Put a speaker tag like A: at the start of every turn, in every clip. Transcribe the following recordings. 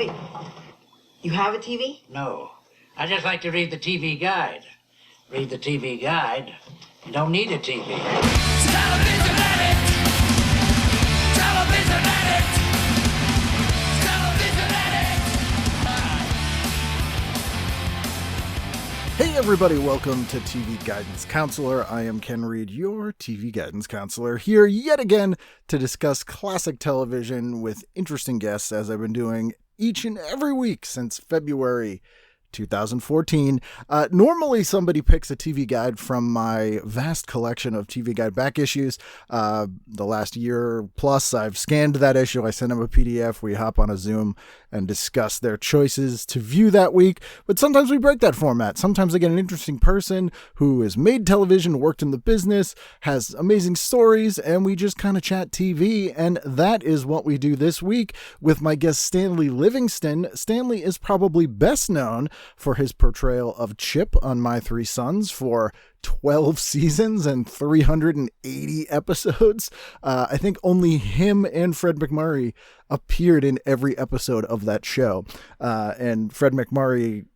A: Wait, you have a TV?
B: No. I just like to read the TV guide. Read the TV guide. You don't need a TV. Television addict! Television addict! Television addict!
C: Hey everybody, welcome to TV Guidance Counselor. I am Ken Reed, your TV Guidance Counselor, here yet again to discuss classic television with interesting guests, as I've been doing each and every week since February 2014. Normally somebody picks a TV guide from my vast collection of TV guide back issues. The last year plus, I've scanned that issue. I send them a PDF. We hop on a Zoom and discuss their choices to view that week. But sometimes we break that format. Sometimes I get an interesting person who has made television, worked in the business, has amazing stories, and we just kind of chat TV. And that is what we do this week with my guest, Stanley Livingston. Stanley is probably best known for his portrayal of Chip on My Three Sons for 12 seasons and 380 episodes. I think only him and Fred McMurray appeared in every episode of that show. And Fred McMurray,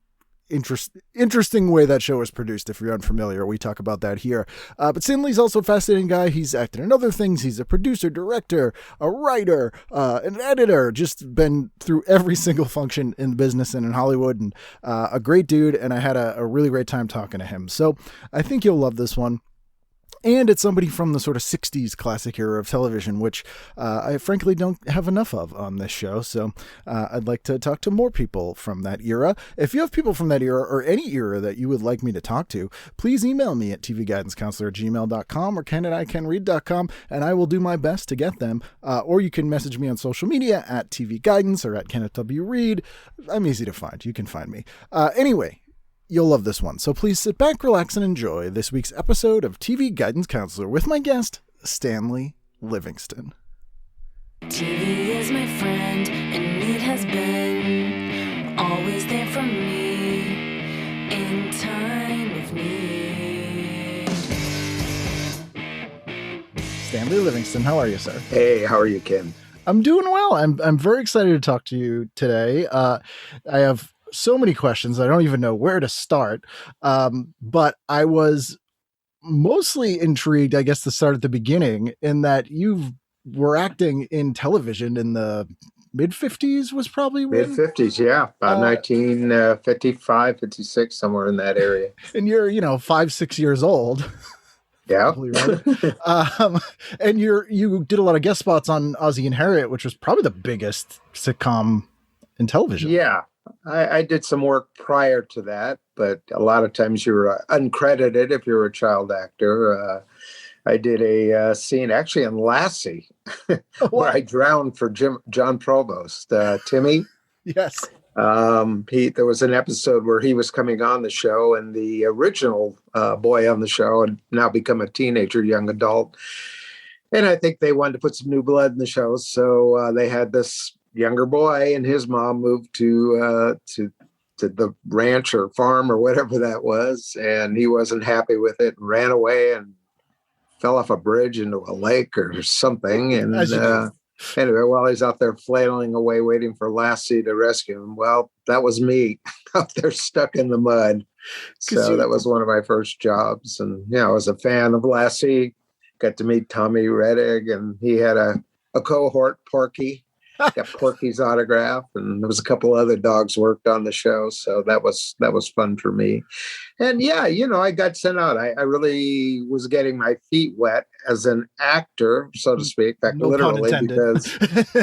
C: interesting way that show was produced. If you're unfamiliar, we talk about that here. But Stanley's also a fascinating guy. He's acted in other things. He's a producer, director, a writer, an editor, just been through every single function in the business and in Hollywood, and a great dude. And I had a really great time talking to him. So I think you'll love this one. And it's somebody from the sort of 60s classic era of television, which I frankly don't have enough of on this show. So I'd like to talk to more people from that era. If you have people from that era or any era that you would like me to talk to, please email me at tvguidancecounselor@gmail.com or ken@icanread.com, and I will do my best to get them. Or you can message me on social media at tvguidance or at ken@wread. I'm easy to find. You can find me. Anyway. You'll love this one. So please sit back, relax, and enjoy this week's episode of TV Guidance Counselor with my guest, Stanley Livingston.
D: TV is my friend, and it has been always there for me in time of need.
C: Stanley Livingston, how are you, sir?
E: Hey, how are you, Ken?
C: I'm doing well. I'm very excited to talk to you today. I have so many questions. I don't even know where to start. But I was mostly intrigued, I guess, to start at the beginning, in that you were acting in television in the mid-50s was probably when?
E: Mid-50s, yeah. About 1955, 56, somewhere in that area.
C: And you're, 5-6 years old.
E: Yeah.
C: Right. And you did a lot of guest spots on Ozzy and Harriet, which was probably the biggest sitcom in television.
E: Yeah. I did some work prior to that, but a lot of times you're uncredited if you're a child actor. I did a scene actually in Lassie where I drowned for John Provost, Timmy.
C: Yes.
E: There was an episode where he was coming on the show, and the original boy on the show had now become a teenager, young adult. And I think they wanted to put some new blood in the show. So they had this younger boy, and his mom moved to the ranch or farm or whatever that was, and he wasn't happy with it and ran away and fell off a bridge into a lake or something. And anyway, while he's out there flailing away waiting for Lassie to rescue him, well, that was me out there stuck in the mud. So that was one of my first jobs. And I was a fan of Lassie. Got to meet Tommy Rettig, and he had a cohort, Porky. Got Porky's autograph, and there was a couple other dogs worked on the show, so that was fun for me. And I got sent out. I really was getting my feet wet as an actor, so to speak, in fact,
C: no
E: literally, because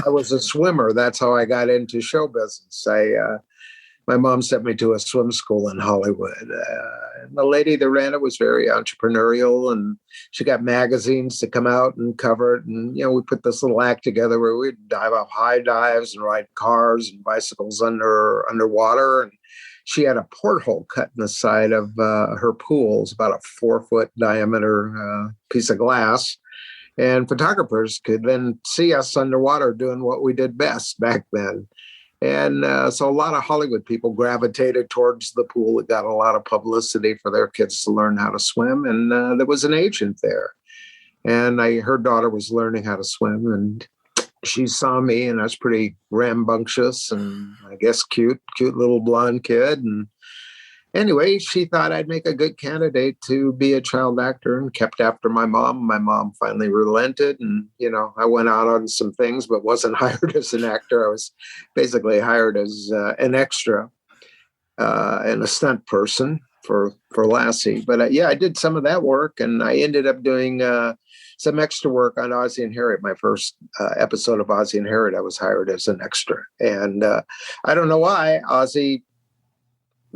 E: I was a swimmer. That's how I got into show business. My mom sent me to a swim school in Hollywood. And the lady that ran it was very entrepreneurial, and she got magazines to come out and cover it. And, we put this little act together where we'd dive off high dives and ride cars and bicycles underwater. And she had a porthole cut in the side of her pool. It was about a 4-foot diameter piece of glass. And photographers could then see us underwater doing what we did best back then. And so a lot of Hollywood people gravitated towards the pool. It got a lot of publicity for their kids to learn how to swim. And there was an agent there. And her daughter was learning how to swim. And she saw me, and I was pretty rambunctious and I guess cute little blonde kid. And anyway, she thought I'd make a good candidate to be a child actor and kept after my mom. My mom finally relented, and, I went out on some things, but wasn't hired as an actor. I was basically hired as an extra and a stunt person for Lassie. But I did some of that work, and I ended up doing some extra work on Ozzy and Harriet. My first episode of Ozzy and Harriet, I was hired as an extra. And I don't know why. Ozzy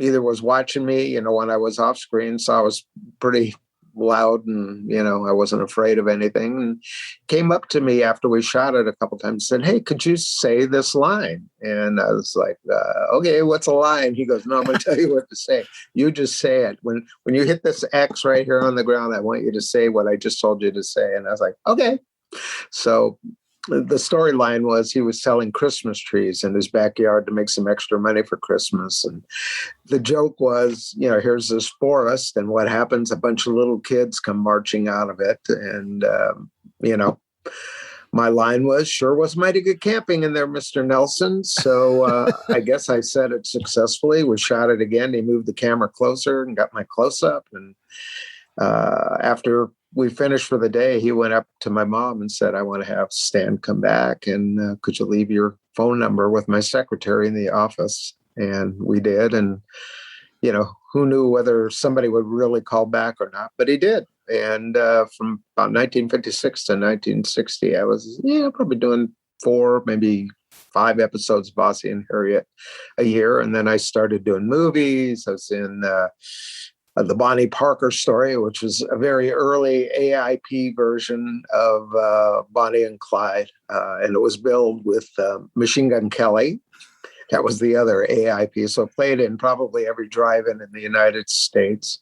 E: either was watching me, when I was off screen, so I was pretty loud and, I wasn't afraid of anything, and came up to me after we shot it a couple of times and said, "Hey, could you say this line?" And I was like, okay, what's a line? He goes, "No, I'm going to tell you what to say. You just say it. When you hit this X right here on the ground, I want you to say what I just told you to say." And I was like, okay. So the storyline was he was selling Christmas trees in his backyard to make some extra money for Christmas. And the joke was, here's this forest, and what happens? A bunch of little kids come marching out of it. And, my line was, "Sure was mighty good camping in there, Mr. Nelson." So I guess I said it successfully. We shot it again. He moved the camera closer and got my close up. And after we finished for the day, he went up to my mom and said, "I want to have Stan come back, and could you leave your phone number with my secretary in the office?" And we did. And, who knew whether somebody would really call back or not, but he did. And from about 1956 to 1960, I was probably doing 4, maybe 5 episodes of Ozzy and Harriet a year. And then I started doing movies. I was in the Bonnie Parker story, which was a very early AIP version of Bonnie and Clyde. And it was billed with Machine Gun Kelly. That was the other AIP. So played in probably every drive-in in the United States.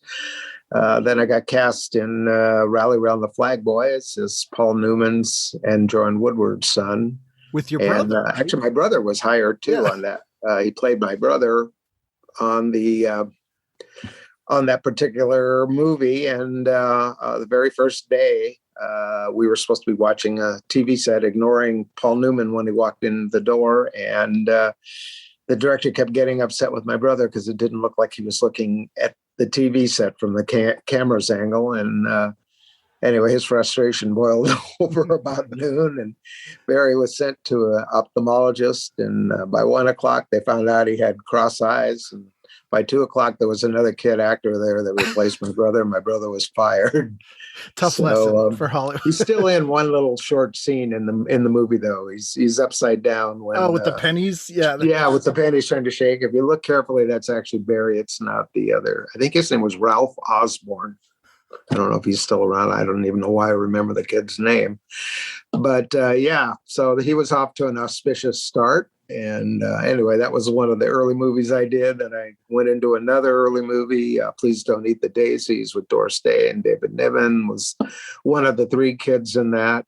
E: Then I got cast in Rally Round the Flag Boys as Paul Newman's and Joan Woodward's son.
C: With your brother?
E: And actually, my brother was hired too on that. He played my brother on that particular movie. And the very first day, we were supposed to be watching a TV set, ignoring Paul Newman when he walked in the door. And the director kept getting upset with my brother because it didn't look like he was looking at the TV set from the camera's angle. And anyway, his frustration boiled over about noon, and Barry was sent to an ophthalmologist. And by 1 o'clock, they found out he had cross eyes. And by 2 o'clock, there was another kid actor there that replaced my brother. My brother was fired.
C: Tough lesson for Hollywood.
E: He's still in one little short scene in the movie, though. He's upside down when
C: with the pennies,
E: with the pennies trying to shake. If you look carefully, that's actually Barry. It's not the other. I think his name was Ralph Osborne. I don't know if he's still around. I don't even know why I remember the kid's name. But so he was off to an auspicious start. And anyway, that was one of the early movies I did. And I went into another early movie, Please Don't Eat the Daisies, with Doris Day and David Niven. Was one of the 3 kids in that.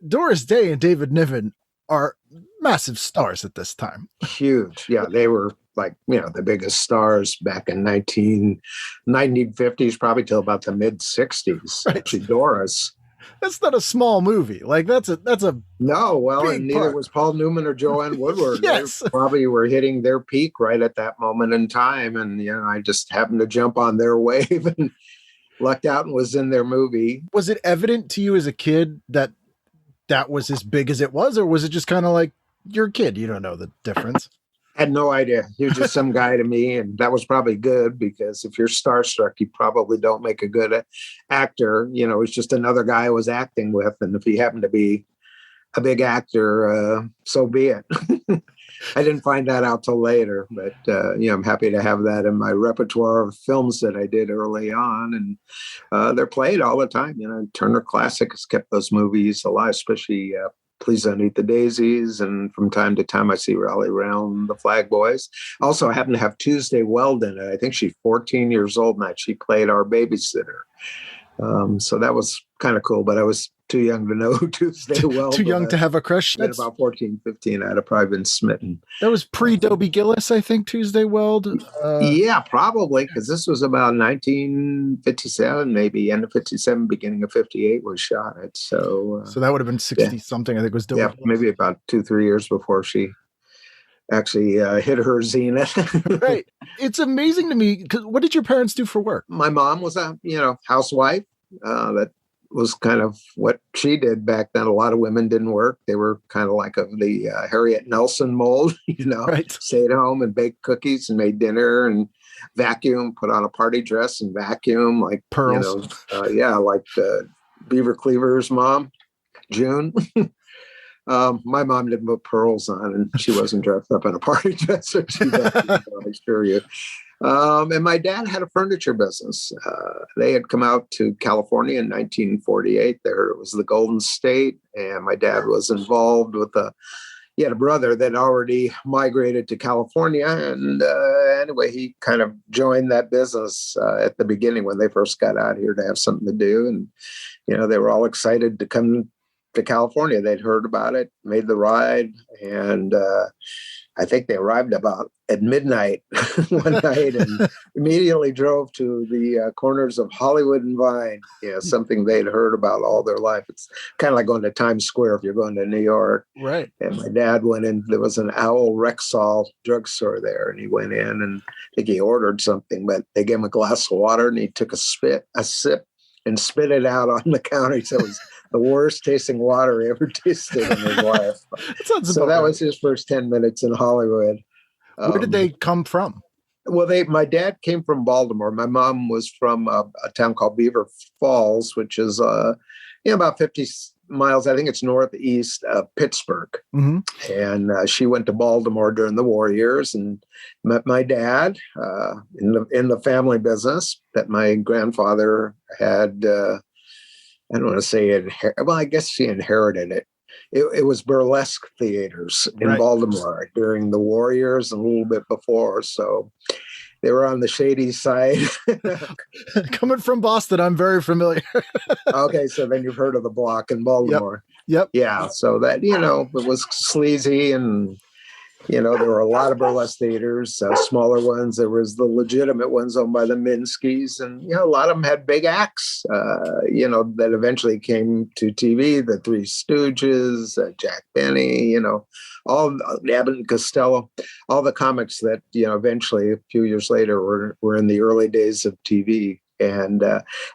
C: Doris Day and David Niven are massive stars at this time.
E: Huge. Yeah, they were like, the biggest stars back in 1950s, probably till about the mid 60s. Right. Actually, Doris.
C: That's not a small movie. Like that's a
E: no. Well, and neither was Paul Newman or Joanne Woodward.
C: Yes.
E: They probably were hitting their peak right at that moment in time, and I just happened to jump on their wave and lucked out and was in their movie.
C: Was it evident to you as a kid that was as big as it was, or was it just kind of like you're a kid, you don't know the difference?
E: Had no idea. He was just some guy to me, and that was probably good, because if you're starstruck, you probably don't make a good actor. It's just another guy I was acting with, and if he happened to be a big actor, so be it. I didn't find that out till later, but I'm happy to have that in my repertoire of films that I did early on, and they're played all the time. Turner Classic has kept those movies alive, especially Please Don't Eat the Daisies, and from time to time I see Rally Round the Flag Boys. Also, I happen to have Tuesday Weld in it. I think she's 14 years old now. She played our babysitter. So that was kind of cool, but I was too young to know who Tuesday Weld
C: Too young
E: was.
C: to have a crush.
E: At about 14, 15, I'd have probably been smitten.
C: That was pre-Dobie Gillis, I think, Tuesday Weld.
E: Yeah, probably, because this was about 1957, maybe end of 57, beginning of 58 was shot at. So
C: that would have been 60 something, I think was Dobie Gillis.
E: Maybe about 2-3 years before she actually hit her zenith.
C: Right. It's amazing to me, because what did your parents do for work?
E: My mom was a housewife. That was kind of what she did back then. A lot of women didn't work. They were kind of like of the Harriet Nelson mold,
C: Right.
E: Stayed home and baked cookies and made dinner and vacuum, put on a party dress and vacuum, like
C: Pearls.
E: Like Beaver Cleaver's mom, June. My mom didn't put pearls on, and she wasn't dressed up in a party dress. Or she I assure you. And my dad had a furniture business. They had come out to California in 1948. There it was the Golden State, and my dad was involved with he had a brother that already migrated to California. And anyway, he kind of joined that business at the beginning when they first got out here to have something to do. And, they were all excited to come to California. They'd heard about it, made the ride, and I think they arrived about at midnight one night and immediately drove to the corners of Hollywood and Vine. Something they'd heard about all their life. It's kind of like going to Times Square if you're going to New York.
C: Right.
E: And my dad went in. There was an Owl Rexall drugstore there, and he went in and I think he ordered something, but they gave him a glass of water and he took a sip, and spit it out on the counter. He said it was the worst tasting water he ever tasted in his life. So that was his first 10 minutes in Hollywood.
C: Where did they come from?
E: Well, my dad came from Baltimore. My mom was from a town called Beaver Falls, which is about 50 miles. I think it's northeast of Pittsburgh. Mm-hmm. And she went to Baltimore during the war years and met my dad in the family business that my grandfather had. I don't want to say I guess she inherited it. It was burlesque theaters in Baltimore during the war years and a little bit before. So they were on the shady side.
C: Coming from Boston, I'm very familiar.
E: Okay, so then you've heard of the block in Baltimore.
C: Yep.
E: Yeah, so that, it was sleazy and, there were a lot of burlesque theaters, smaller ones. There was the legitimate ones owned by the Minskys. And, a lot of them had big acts, that eventually came to TV, the Three Stooges, Jack Benny, all Abbott and Costello, all the comics that, eventually a few years later were in the early days of TV. And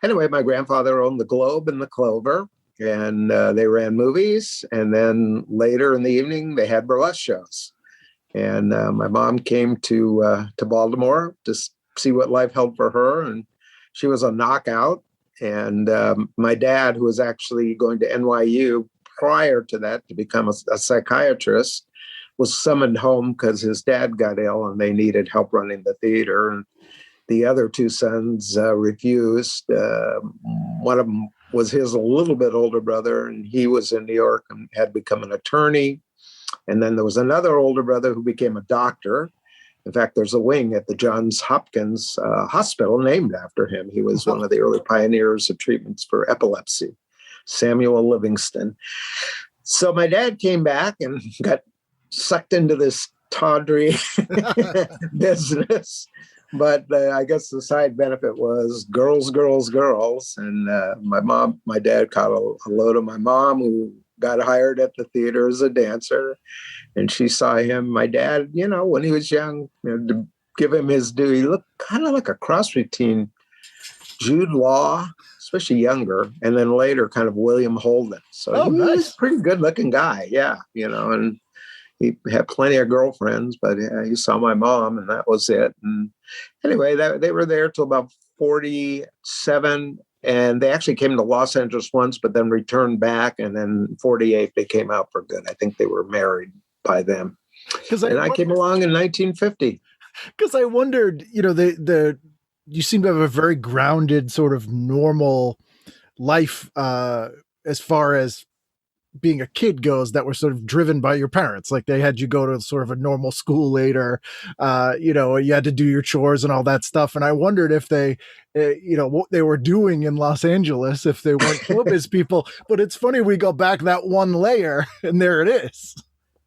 E: anyway, my grandfather owned the Globe and the Clover. And they ran movies. And then later in the evening, they had burlesque shows. And my mom came to Baltimore to see what life held for her. And she was a knockout. And my dad, who was actually going to NYU prior to that to become a psychiatrist, was summoned home because his dad got ill and they needed help running the theater. And the other two sons refused. One of them was his a little bit older brother, and he was in New York and had become an attorney. And then there was another older brother who became a doctor. In fact, there's a wing at the Johns Hopkins Hospital named after him. He was one of the early pioneers of treatments for epilepsy, Samuel Livingston. So my dad came back and got sucked into this tawdry business. But I guess the side benefit was girls, girls, girls. And my dad caught a load of my mom, who got hired at the theater as a dancer. And she saw him, my dad, when he was young, to give him his due, he looked kind of like a cross between Jude Law, especially younger, and then later kind of William Holden. So he was a pretty good looking guy. Yeah. And he had plenty of girlfriends, but he saw my mom and that was it. And anyway, they were there till about 47. And they actually came to Los Angeles once, but then returned back. And then 48, they came out for good. I think they were married by then. I came along in 1950.
C: Because I wondered, you seem to have a very grounded sort of normal life as far as being a kid goes that were sort of driven by your parents. Like they had you go to sort of a normal school later, you had to do your chores and all that stuff. And I wondered if they, what they were doing in Los Angeles, if they weren't showbiz people. But it's funny, we go back that one layer and there it is.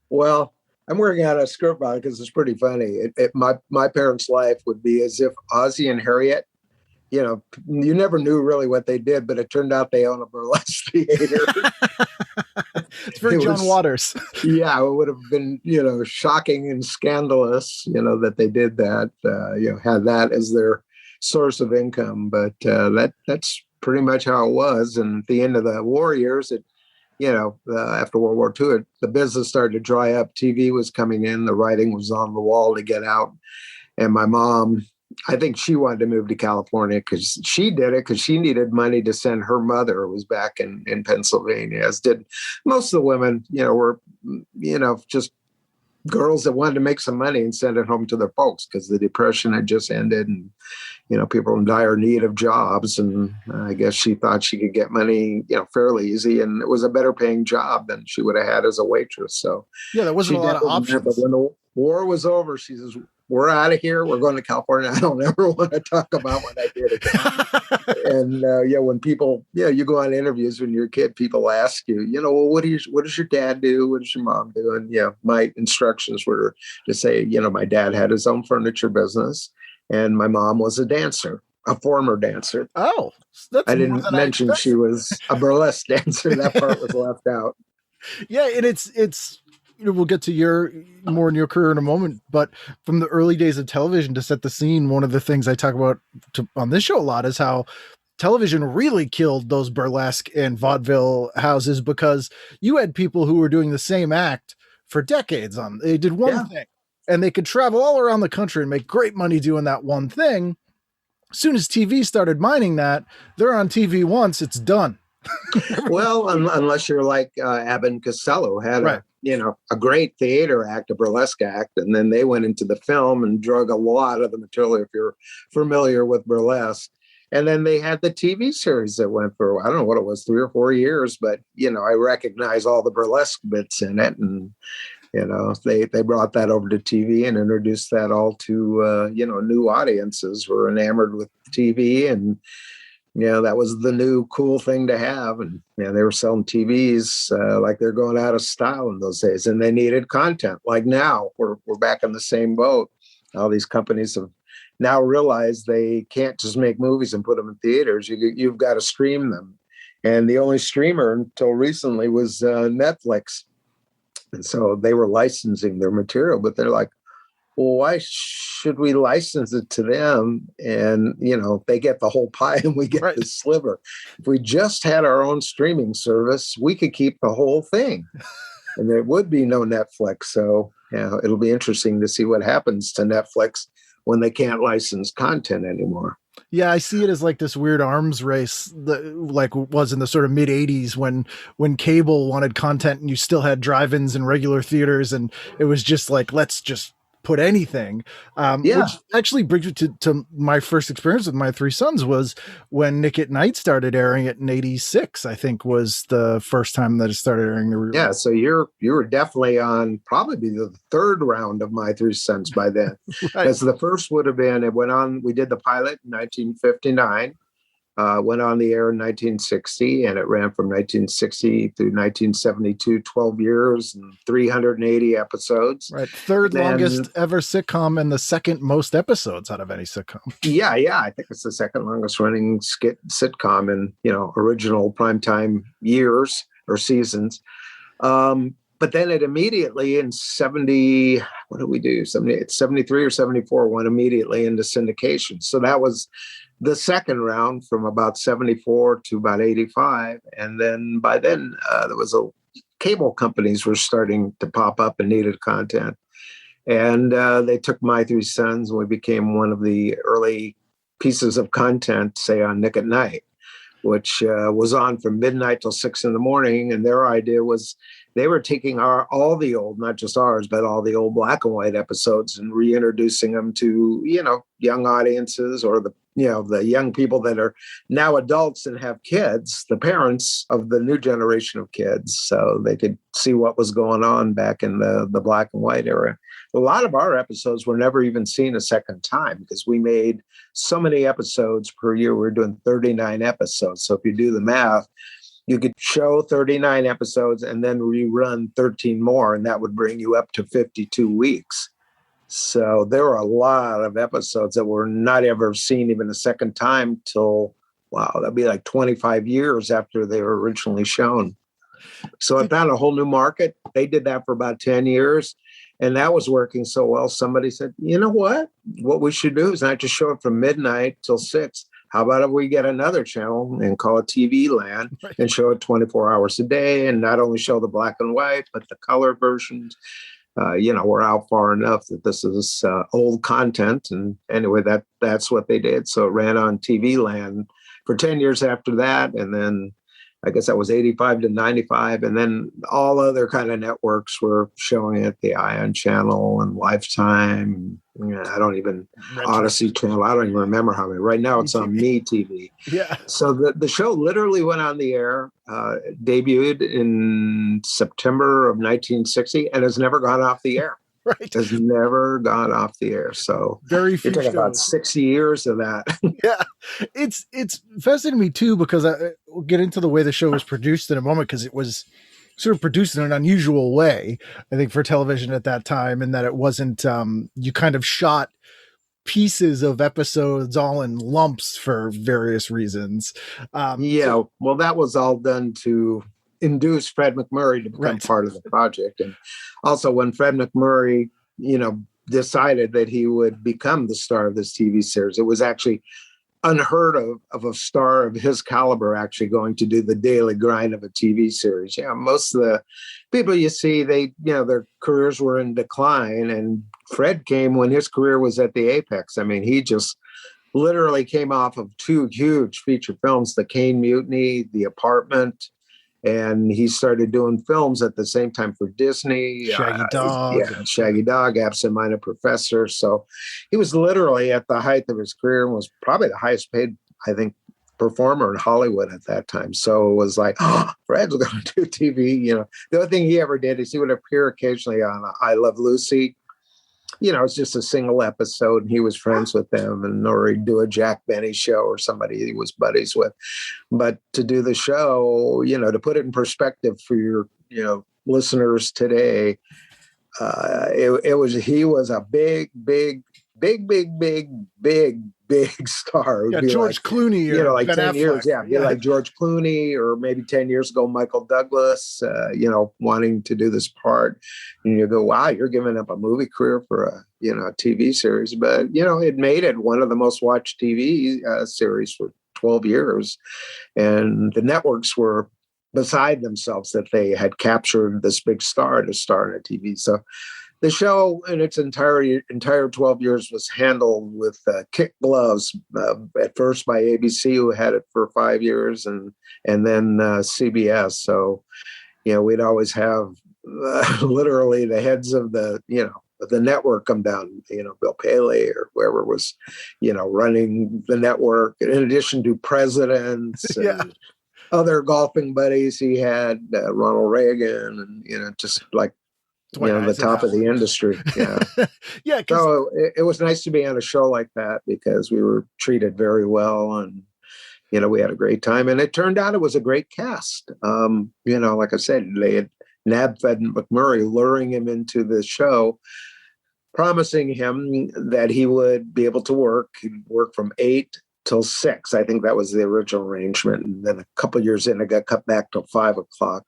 E: Well, I'm working on a script on it because it's pretty funny. My parents' life would be as if Ozzy and Harriet, you never knew really what they did, but it turned out they own a burlesque theater.
C: It's very John Waters.
E: Yeah, it would have been, shocking and scandalous, that they did that, had that as their source of income. But that's pretty much how it was. And at the end of the war years, after World War II, the business started to dry up. TV was coming in. The writing was on the wall to get out. And my mom, I think she wanted to move to California because she did it because she needed money to send her mother, who was back in Pennsylvania, as did most of the women, were, just girls that wanted to make some money and send it home to their folks because the Depression had just ended and, people in dire need of jobs. And I guess she thought she could get money, fairly easy. And it was a better paying job than she would have had as a waitress. So
C: yeah, there wasn't a lot of options.
E: But when the war was over, she says, we're out of here. We're going to California. I don't ever want to talk about what I did again. And when people, you go on interviews when you're a kid, people ask you, well, what does your dad do? What does your mom do? And my instructions were to say, my dad had his own furniture business, and my mom was a dancer, a former dancer.
C: Oh,
E: I didn't mention she was a burlesque dancer. That part was left out.
C: Yeah, and it's. We'll get to more in your career in a moment, but from the early days of television, to set the scene, one of the things I talk about on this show a lot is how television really killed those burlesque and vaudeville houses, because you had people who were doing the same act for decades. They did one thing, and they could travel all around the country and make great money doing that one thing. As soon as TV started mining that, they're on TV once, it's done.
E: Well, unless you're like Abbott and Costello had a great theater act, a burlesque act, and then they went into the film and drug a lot of the material, if you're familiar with burlesque. And then they had the TV series that went for, I don't know what it was, 3 or 4 years, but, I recognize all the burlesque bits in it. And, they brought that over to TV and introduced that all to, new audiences who were enamored with TV. And, that was the new cool thing to have. And they were selling TVs like they're going out of style in those days. And they needed content. Like now, we're back in the same boat. All these companies have now realized they can't just make movies and put them in theaters. You've got to stream them. And the only streamer until recently was Netflix. And so they were licensing their material, but they're like, well, why should we license it to them? And, they get the whole pie and we get the sliver. If we just had our own streaming service, we could keep the whole thing and there would be no Netflix. So, it'll be interesting to see what happens to Netflix when they can't license content anymore.
C: Yeah, I see it as like this weird arms race that like was in the sort of mid 80s when cable wanted content and you still had drive-ins and regular theaters. And it was just like, let's just put anything. Which actually brings me to my first experience with My Three Sons was when Nick at Nite started airing it in 86, I think was the first time that it started airing.
E: Yeah. So you were definitely on probably the third round of My Three Sons by then. Because the first would have been, it went on, we did the pilot in 1959. Went on the air in 1960, and it ran from 1960 through 1972, 12 years and 380 episodes.
C: Right. Third longest ever sitcom and the second most episodes out of any sitcom.
E: Yeah. I think it's the second longest running sitcom in, original primetime years or seasons. But then it immediately in 73 or 74 went immediately into syndication. So that was the second round from about 74 to about 85. And then by then there was cable companies were starting to pop up and needed content. And they took My Three Sons and we became one of the early pieces of content, say on Nick at Night, which was on from midnight till 6 a.m. And their idea was they were taking all the old, not just ours, but all the old black and white episodes and reintroducing them to, young audiences, or the young people that are now adults and have kids, the parents of the new generation of kids, so they could see what was going on back in the black and white era. A lot of our episodes were never even seen a second time because we made so many episodes per year. We're doing 39 episodes. So if you do the math, you could show 39 episodes and then rerun 13 more, and that would bring you up to 52 weeks. So there were a lot of episodes that were not ever seen even a second time till, wow, that'd be like 25 years after they were originally shown. So I found a whole new market. They did that for about 10 years, and that was working so well. Somebody said, you know what we should do is not just show it from midnight till 6. How about if we get another channel and call it TV Land and show it 24 hours a day, and not only show the black and white, but the color versions. We're out far enough that this is old content. And anyway, that's what they did. So it ran on TV Land for 10 years after that. And then I guess that was 85 to 95. And then all other kind of networks were showing it, the Ion Channel and Lifetime. I don't even, Odyssey Channel. I don't even remember how many. Right now it's on Me TV. Yeah. So the show literally went on the air, debuted in September of 1960, and has never gone off the air. Right. Has never gone off the air. So
C: very few
E: you're talking about 60 years of that.
C: Yeah. It's fascinating to me too, because we'll get into the way the show was produced in a moment, because it was sort of produced in an unusual way, I think, for television at that time, and that it wasn't, you kind of shot pieces of episodes all in lumps for various reasons.
E: Well, that was all done to induce Fred McMurray to become part of the project. And also when Fred McMurray, decided that he would become the star of this TV series, it was actually unheard of a star of his caliber actually going to do the daily grind of a TV series. Most of the people you see, their careers were in decline, and Fred came when his career was at the apex. I mean, he just literally came off of 2 huge feature films, The Cane Mutiny, The Apartment, and he started doing films at the same time for Disney.
C: Shaggy Dog.
E: Shaggy Dog, Absent Minded Professor. So he was literally at the height of his career and was probably the highest paid, I think, performer in Hollywood at that time. So it was like, Fred's going to do TV. The only thing he ever did is he would appear occasionally on I Love Lucy. It's just a single episode, and he was friends with them, or he'd do a Jack Benny show or somebody he was buddies with. But to do the show, to put it in perspective for your, listeners today, he was a big star.
C: Yeah, George Clooney,
E: or like
C: Ben
E: 10
C: Affleck.
E: years, like George Clooney, or maybe 10 years ago, Michael Douglas, wanting to do this part. And you go, wow, you're giving up a movie career for a TV series. But, it made it one of the most watched TV series for 12 years. And the networks were beside themselves that they had captured this big star to star in a TV. So the show in its entire 12 years was handled with kid gloves, at first by ABC, who had it for 5 years, and then CBS. So, we'd always have literally the heads of the network come down, Bill Paley or whoever was, running the network, in addition to presidents and other golfing buddies he had, Ronald Reagan, and just like, the top of the industry. Yeah. So it was nice to be on a show like that, because we were treated very well, and, we had a great time, and it turned out it was a great cast. Like I said, they had nabbed Fred McMurray, luring him into the show, promising him that he would be able to work. He'd work from 8 till 6. I think that was the original arrangement. And then a couple of years in, it got cut back till 5 o'clock.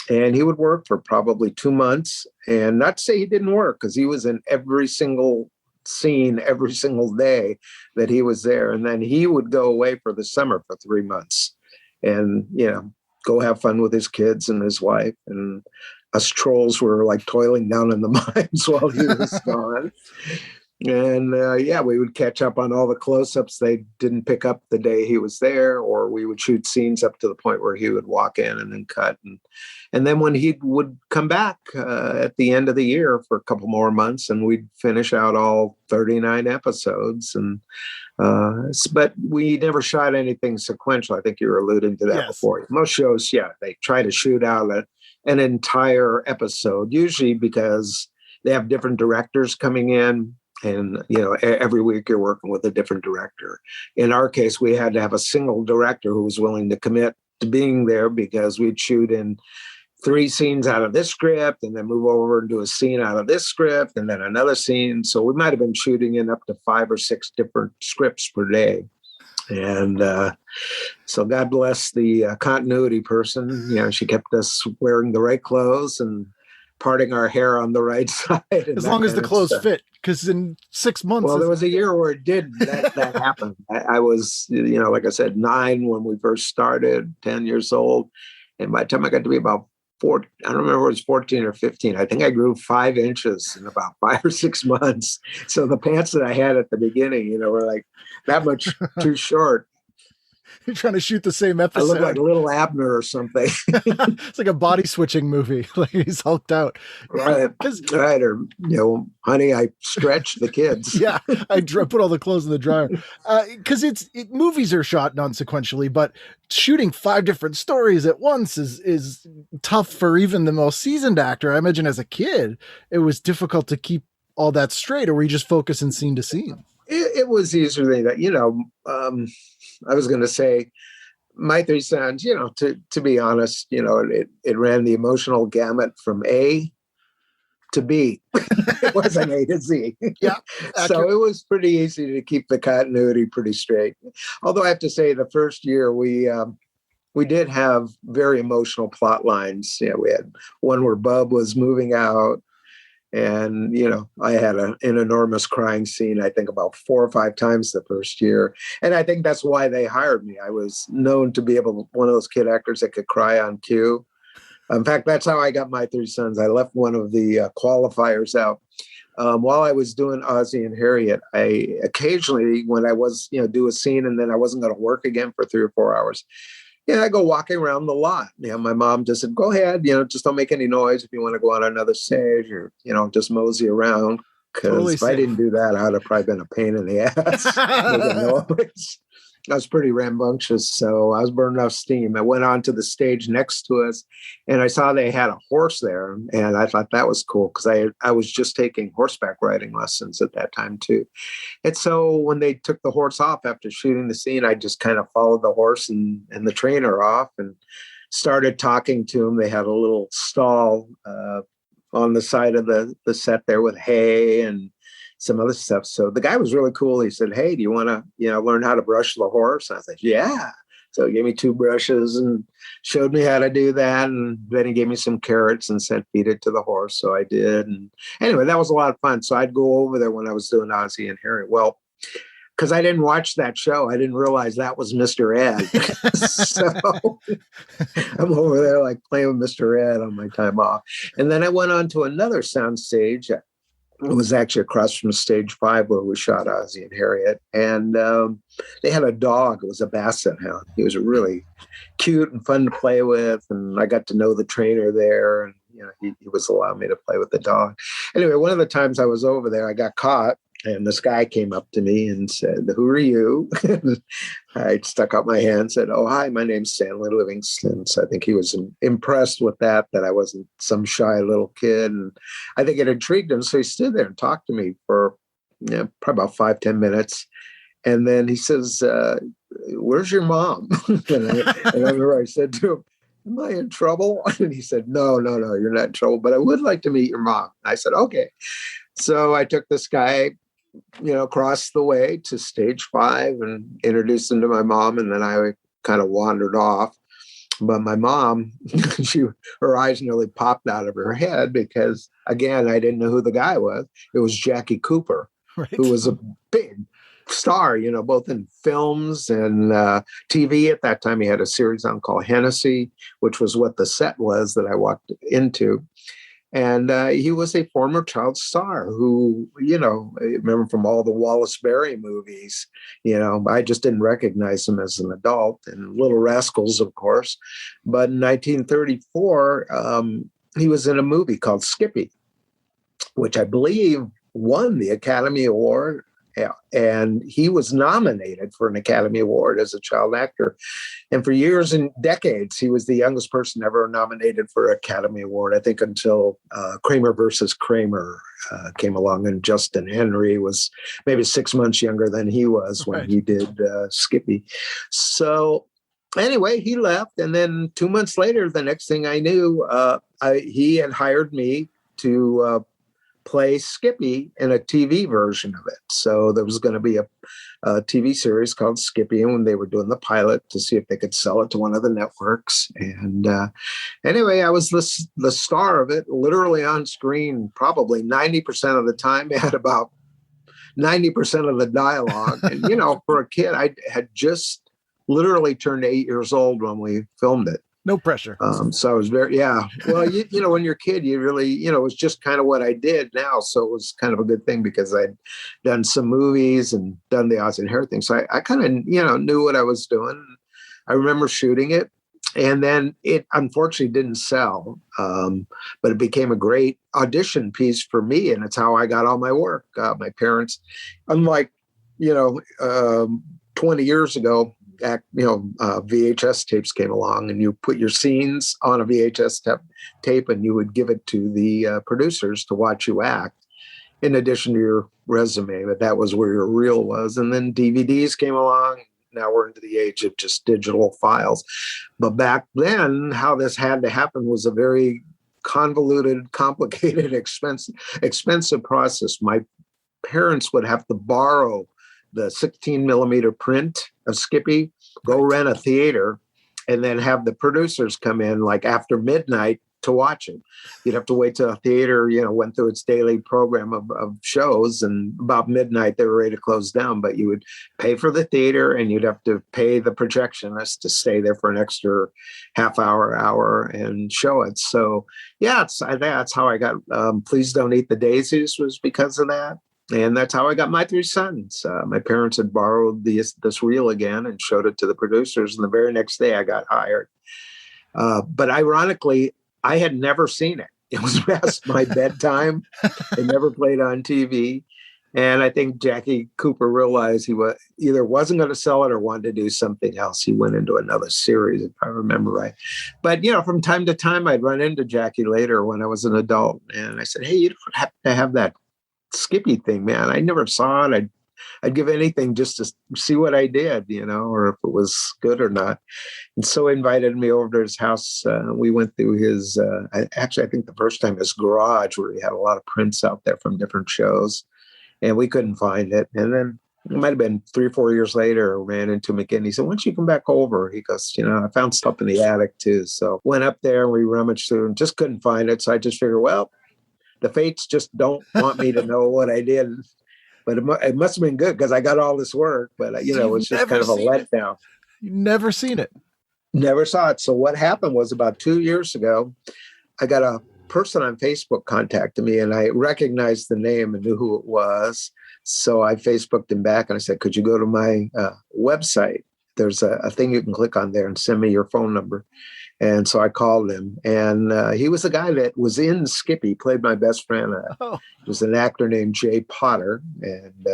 E: And he would work for probably 2 months. And not to say he didn't work, because he was in every single scene every single day that he was there. And then he would go away for the summer for 3 months and, go have fun with his kids and his wife. And us trolls were like toiling down in the mines while he was gone. And we would catch up on all the close-ups they didn't pick up the day he was there, or we would shoot scenes up to the point where he would walk in and then cut. And then when he would come back at the end of the year for a couple more months, and we'd finish out all 39 episodes. But we never shot anything sequential. I think you were alluding to that before. Most shows, they try to shoot out an entire episode, usually because they have different directors coming in. And, every week you're working with a different director. In our case, we had to have a single director who was willing to commit to being there, because we'd shoot in 3 scenes out of this script and then move over and do a scene out of this script and then another scene. So we might have been shooting in up to 5 or 6 different scripts per day. And so God bless the continuity person. She kept us wearing the right clothes and parting our hair on the right side.
C: As long as the clothes fit, because in 6 months.
E: Well, there was a year where it did that happened. I was, like I said, 9 when we first started, 10 years old. And by the time I got to be about 4, I don't remember if it was 14 or 15. I think I grew 5 inches in about 5 or 6 months. So the pants that I had at the beginning, were like that much too short.
C: You're trying to shoot the same episode.
E: I look like Little Abner or something.
C: It's like a body switching movie. Like he's hulked out.
E: Right. Right. Or, honey, I stretched the kids.
C: Yeah. I put all the clothes in the dryer. Because movies are shot non-sequentially, but shooting 5 different stories at once is tough for even the most seasoned actor. I imagine as a kid, it was difficult to keep all that straight, or were you just focusing scene to scene?
E: It was easier than that, I was going to say, my 3 sons, to be honest, it ran the emotional gamut from A to B. It wasn't A to Z.
C: Yeah.
E: So it was pretty easy to keep the continuity pretty straight. Although I have to say, the first year we did have very emotional plot lines. We had one where Bub was moving out. And, I had an enormous crying scene, I think about 4 or 5 times the first year. And I think that's why they hired me. I was known to be one of those kid actors that could cry on cue. In fact, that's how I got my 3 sons. I left one of the qualifiers out. While I was doing Ozzy and Harriet, I occasionally, when I was, do a scene and then I wasn't going to work again for 3 or 4 hours, I go walking around the lot. My mom just said, go ahead, just don't make any noise if you want to go on another stage, or, just mosey around. Because
C: Totally
E: if I didn't do that, I would have probably been a pain in the ass. I was pretty rambunctious, so I was burning off steam. I went on to the stage next to us, and I saw they had a horse there, and I thought that was cool, because I was just taking horseback riding lessons at that time too. And so when they took the horse off after shooting the scene, I just kind of followed the horse and the trainer off and started talking to him. They had a little stall on the side of the set there with hay and some other stuff. So the guy was really cool. He said, hey, do you want to, learn how to brush the horse? And I said, yeah. So he gave me 2 brushes and showed me how to do that. And then he gave me some carrots and said, feed it to the horse. So I did. And anyway, that was a lot of fun. So I'd go over there when I was doing Ozzy and Harriet. Well, because I didn't watch that show, I didn't realize that was Mr. Ed. So I'm over there like playing with Mr. Ed on my time off. And then I went on to another sound stage. It was actually across from stage 5 where we shot Ozzy and Harriet. And they had a dog. It was a basset hound. He was really cute and fun to play with. And I got to know the trainer there. And, he was allowing me to play with the dog. Anyway, one of the times I was over there, I got caught. And this guy came up to me and said, who are you? I stuck out my hand and said, oh, hi, my name's Stanley Livingston. So I think he was impressed with that I wasn't some shy little kid. And I think it intrigued him. So he stood there and talked to me for probably about 5-10 minutes. And then he says, where's your mom? And I remember I said to him, am I in trouble? And he said, no, you're not in trouble, but I would like to meet your mom. I said, okay. So I took this guy, across the way to stage 5 and introduced him to my mom. And then I kind of wandered off. But my mom, her eyes nearly popped out of her head because, again, I didn't know who the guy was. It was Jackie Cooper, right, who was a big star, both in films and TV. At that time, he had a series on called Hennessy, which was what the set was that I walked into. And he was a former child star who, I remember from all the Wallace Berry movies, I just didn't recognize him as an adult, and Little Rascals, of course. But in 1934, he was in a movie called Skippy, which I believe won the Academy Award. And he was nominated for an Academy Award as a child actor. And for years and decades, he was the youngest person ever nominated for an Academy Award, I think until Kramer versus Kramer came along, and Justin Henry was maybe 6 months younger than he was when he did Skippy. So anyway, he left. And then 2 months later, the next thing I knew, he had hired me to play Skippy in a TV version of it. So there was going to be a TV series called Skippy, and when they were doing the pilot to see if they could sell it to one of the networks. And anyway, I was the star of it, literally on screen, probably 90% of the time. I had about 90% of the dialogue. And, for a kid, I had just literally turned 8 years old when we filmed it.
C: No pressure.
E: So I was very, yeah. Well, when you're a kid, you really, it was just kind of what I did now. So it was kind of a good thing because I'd done some movies and done the Ozzy and Harriet thing. So I kind of, knew what I was doing. I remember shooting it, and then it unfortunately didn't sell, but it became a great audition piece for me. And it's how I got all my work. My parents, unlike, 20 years ago, VHS tapes came along, and you put your scenes on a VHS tape and you would give it to the producers to watch you act in addition to your resume. But that was where your reel was. And then DVDs came along. Now we're into the age of just digital files. But back then, how this had to happen was a very convoluted, complicated, expensive process. My parents would have to borrow the 16 millimeter print of Skippy, go rent a theater, and then have the producers come in like after midnight to watch it. You'd have to wait till a theater, went through its daily program of shows, and about midnight they were ready to close down. But you would pay for the theater, and you'd have to pay the projectionist to stay there for an extra half hour, and show it. So yeah, that's how I got Please Don't Eat the Daisies, was because of that. And that's how I got My Three Sons. My parents had borrowed this reel again and showed it to the producers. And the very next day I got hired. But ironically, I had never seen it. It was past my bedtime. It never played on TV. And I think Jackie Cooper realized he either wasn't going to sell it or wanted to do something else. He went into another series, if I remember right. But, from time to time, I'd run into Jackie later when I was an adult. And I said, hey, you don't have to have that Skippy thing, man. I never saw it. I'd give anything just to see what I did, or if it was good or not. And so he invited me over to his house. We went through his, I think the first time his garage, where he had a lot of prints out there from different shows, and we couldn't find it. And then it might have been 3 or 4 years later, I ran into him again. He said, why don't you come back over? He goes, I found stuff in the attic too. So went up there and we rummaged through and just couldn't find it. So I just figured, well, the fates just don't want me to know what I did. But it must have been good because I got all this work. But, it's just kind of a letdown.
C: You've never seen it?
E: Never saw it. So what happened was about 2 years ago, I got a person on Facebook contacted me, and I recognized the name and knew who it was. So I Facebooked him back and I said, could you go to my website? There's a thing you can click on there and send me your phone number. And so I called him, and he was the guy that was in Skippy, played my best friend. He was an actor named Jay Potter. And,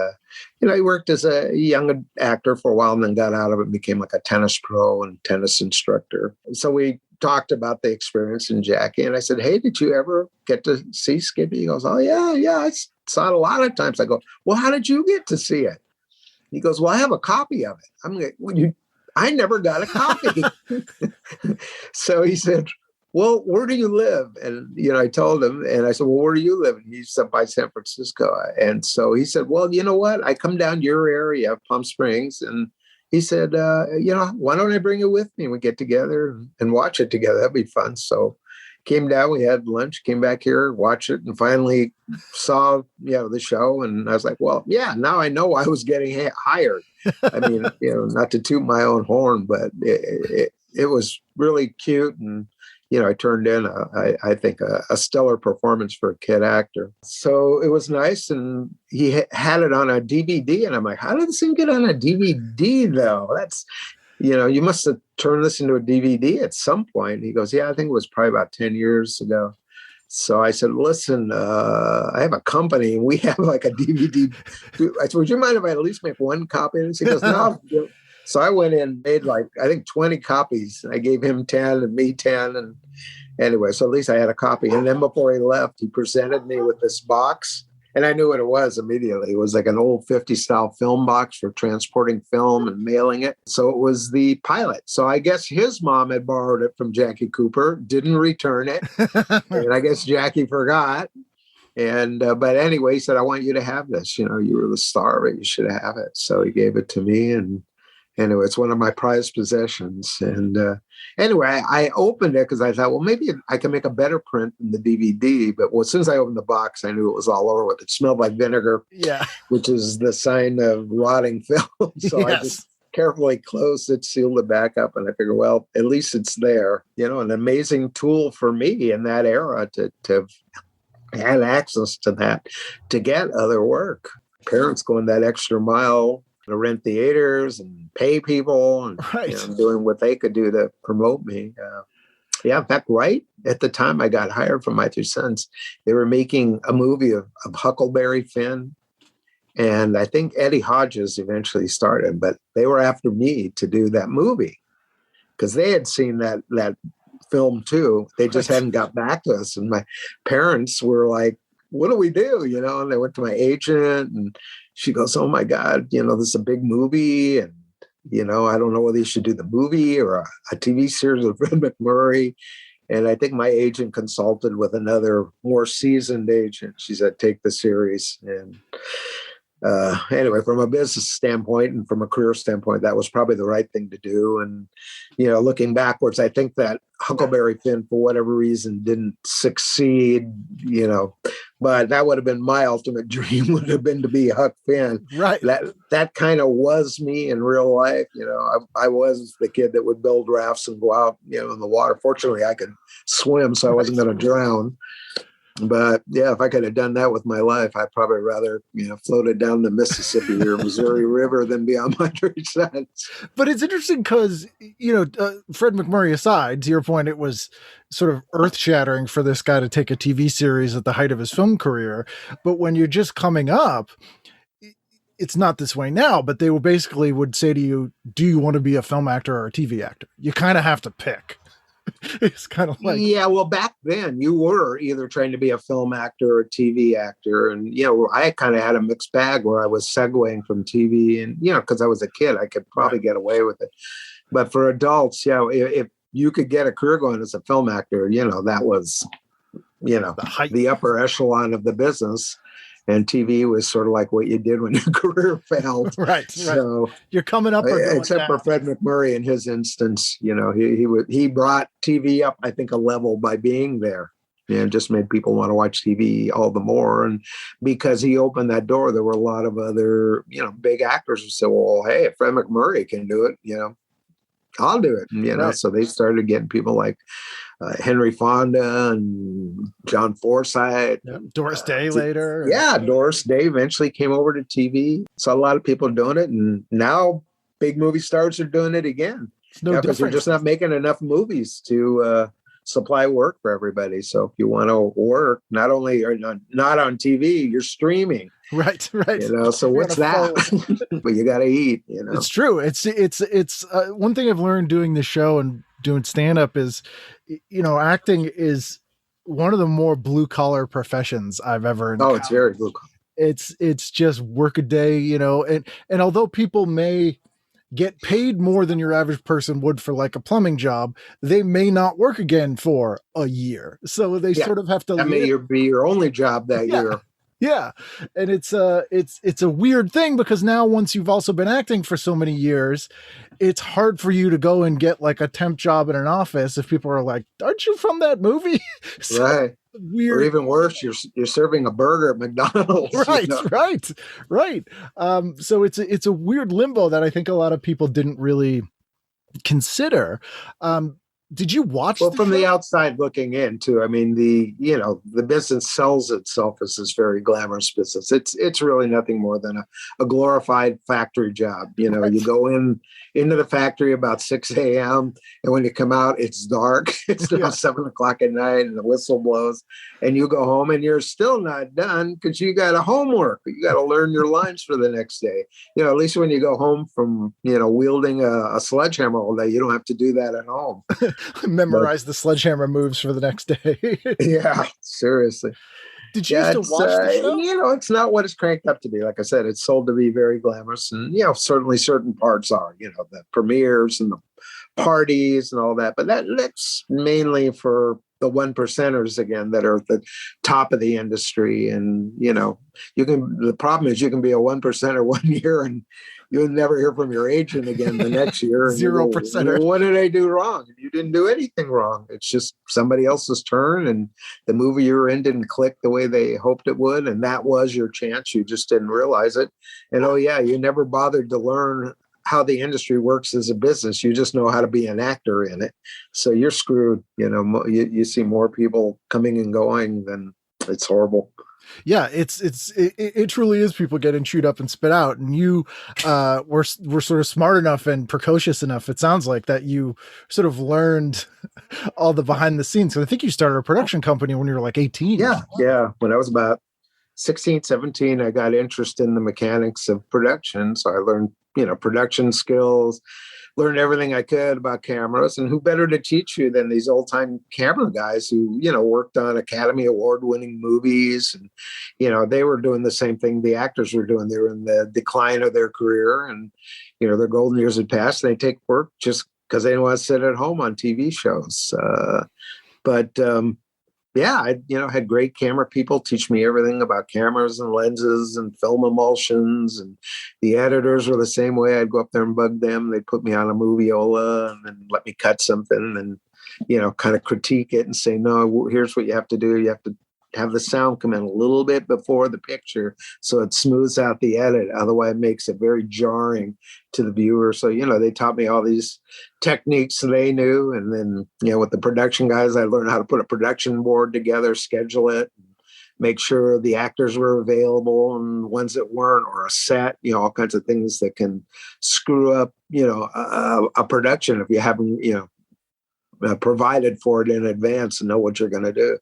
E: he worked as a young actor for a while and then got out of it and became like a tennis pro and tennis instructor. So we talked about the experience in Jackie. And I said, hey, did you ever get to see Skippy? He goes, oh, yeah, I saw it a lot of times. I go, well, how did you get to see it? He goes, well, I have a copy of it. I'm like, I never got a copy. So he said, well, where do you live? And, I told him, and I said, well, where do you live? And he's up by San Francisco. And so he said, well, you know what? I come down to your area, Palm Springs. And he said, why don't I bring you with me? We get together and watch it together. That'd be fun. So came down, we had lunch, came back here, watched it, and finally saw, the show. And I was like, well, yeah, now I know I was getting hired. I mean, not to toot my own horn, but it was really cute. And, I turned in I think a stellar performance for a kid actor. So it was nice, and he had it on a DVD, and I'm like, how did this thing get on a DVD though? That's, you must have turned this into a DVD at some point. He goes, yeah, I think it was probably about 10 years ago. So I said, listen, I have a company and we have like a DVD. I said, would you mind if I at least make one copy of this? He goes, no. So I went in, made like, I think 20 copies. I gave him 10 and me 10. And anyway, so at least I had a copy. And then before he left, he presented me with this box. And I knew what it was immediately. It was like an old 50s style film box for transporting film and mailing it. So it was the pilot. So I guess his mom had borrowed it from Jackie Cooper, didn't return it. And I guess Jackie forgot. And but anyway, he said, I want you to have this. You were the star of it. You should have it. So he gave it to me. And anyway, it's one of my prized possessions. And anyway, I opened it because I thought, well, maybe I can make a better print than the DVD. But as soon as I opened the box, I knew it was all over with. It smelled like vinegar, which is the sign of rotting film. So I just carefully closed it, sealed it back up, and I figured, well, at least it's there. An amazing tool for me in that era to have access to that, to get other work. Parents going that extra mile to rent theaters and pay people and doing what they could do to promote me. In fact, right at the time I got hired from my two sons, they were making a movie of Huckleberry Finn. And I think Eddie Hodges eventually started, but they were after me to do that movie because they had seen that film too. They just hadn't got back to us. And my parents were like, what do we do? And they went to my agent and she goes, oh my God, this is a big movie. And, I don't know whether you should do the movie or a TV series with Fred McMurray. And I think my agent consulted with another more seasoned agent. She said, take the series. And anyway, from a business standpoint and from a career standpoint, that was probably the right thing to do. And, looking backwards, I think that Huckleberry Finn, for whatever reason, didn't succeed, but that would have been my ultimate dream, would have been to be Huck Finn.
C: Right.
E: That kind of was me in real life. I was the kid that would build rafts and go out, in the water. Fortunately, I could swim, so I wasn't going to drown. But yeah, if I could have done that with my life, I'd probably rather, floated down the Mississippi or Missouri River than be on my three sons.
C: But it's interesting because, Fred McMurray aside, to your point, it was sort of earth shattering for this guy to take a TV series at the height of his film career. But when you're just coming up, it's not this way now, but they would say to you, do you want to be a film actor or a TV actor? You kind of have to pick. It's kind of like,
E: well, back then you were either trying to be a film actor or a TV actor. And, I kind of had a mixed bag where I was segueing from TV and, because I was a kid, I could probably get away with it. But for adults, if you could get a career going as a film actor, that was, the upper echelon of the business. And TV was sort of like what you did when your career failed.
C: Right.
E: So
C: you're coming up,
E: except for Fred McMurray in his instance, he brought TV up, I think, a level by being there. Just made people want to watch TV all the more. And because he opened that door, there were a lot of other, big actors who said, well, hey, if Fred McMurray can do it, I'll do it.
C: Right.
E: So they started getting people like Henry Fonda and John Forsythe.
C: Doris Day later.
E: Doris Day eventually came over to TV. So a lot of people doing it. And now big movie stars are doing it again. Because they're just not making enough movies to supply work for everybody. So if you want to work, not only are you not on TV, you're streaming.
C: Right.
E: So what's that? But you got to eat,
C: It's true. It's one thing I've learned doing this show and doing stand-up is, acting is one of the more blue collar professions I've ever encountered.
E: Oh, it's very blue collar.
C: It's just work a day, and although people may get paid more than your average person would for like a plumbing job, they may not work again for a year. So they sort of have to.
E: That may be your only job that year.
C: Yeah. And it's a weird thing because now once you've also been acting for so many years, it's hard for you to go and get like a temp job in an office if people are like, aren't you from that movie? So
E: right.
C: Weird.
E: Or even worse, you're serving a burger at McDonald's.
C: Right. So it's a weird limbo that I think a lot of people didn't really consider. Did you watch?
E: Well, from the outside looking in too. I mean, the business sells itself as this very glamorous business. It's really nothing more than a glorified factory job. You know, you go into the factory about 6 a.m. and when you come out, it's dark. It's now 7 o'clock at night and the whistle blows and you go home and you're still not done because you got a homework. You got to learn your lines for the next day. You know, at least when you go home from, wielding a sledgehammer all day, you don't have to do that at home.
C: Memorize the sledgehammer moves for the next day.
E: Yeah, seriously.
C: Did you used to watch the show?
E: It's not what it's cranked up to be. Like I said, it's sold to be very glamorous. And, certainly certain parts are, the premieres and the parties and all that. But that's mainly for the 1%ers, again, that are at the top of the industry. And, the problem is you can be a 1%er 1 year and you'll never hear from your agent again the next year.
C: 0%.
E: What did I do wrong? You didn't do anything wrong. It's just somebody else's turn, and the movie you were in didn't click the way they hoped it would, and that was your chance. You just didn't realize it. And you never bothered to learn how the industry works as a business. You just know how to be an actor in it. So you're screwed. You see more people coming and going than it's horrible.
C: Yeah, it truly is people getting chewed up and spit out. And you were sort of smart enough and precocious enough, it sounds like, that you sort of learned all the behind the scenes. So I think you started a production company when you were like 18.
E: Yeah. When I was about 16, 17, I got interested in the mechanics of production. So I learned, production skills, learned everything I could about cameras. And who better to teach you than these old time camera guys who, worked on Academy Award winning movies. And, they were doing the same thing the actors were doing. They were in the decline of their career and, their golden years had passed. They take work just because they didn't want to sit at home on TV shows. I had great camera people teach me everything about cameras and lenses and film emulsions. And the editors were the same way. I'd go up there and bug them. They'd put me on a moviola and then let me cut something and, kind of critique it and say, no, here's what you have to do. You have to have the sound come in a little bit before the picture so it smooths out the edit. Otherwise, it makes it very jarring to the viewer. So, they taught me all these techniques they knew. And then, with the production guys, I learned how to put a production board together, schedule it, make sure the actors were available and ones that weren't, or a set, all kinds of things that can screw up, a production if you haven't, provided for it in advance and know what you're going to do.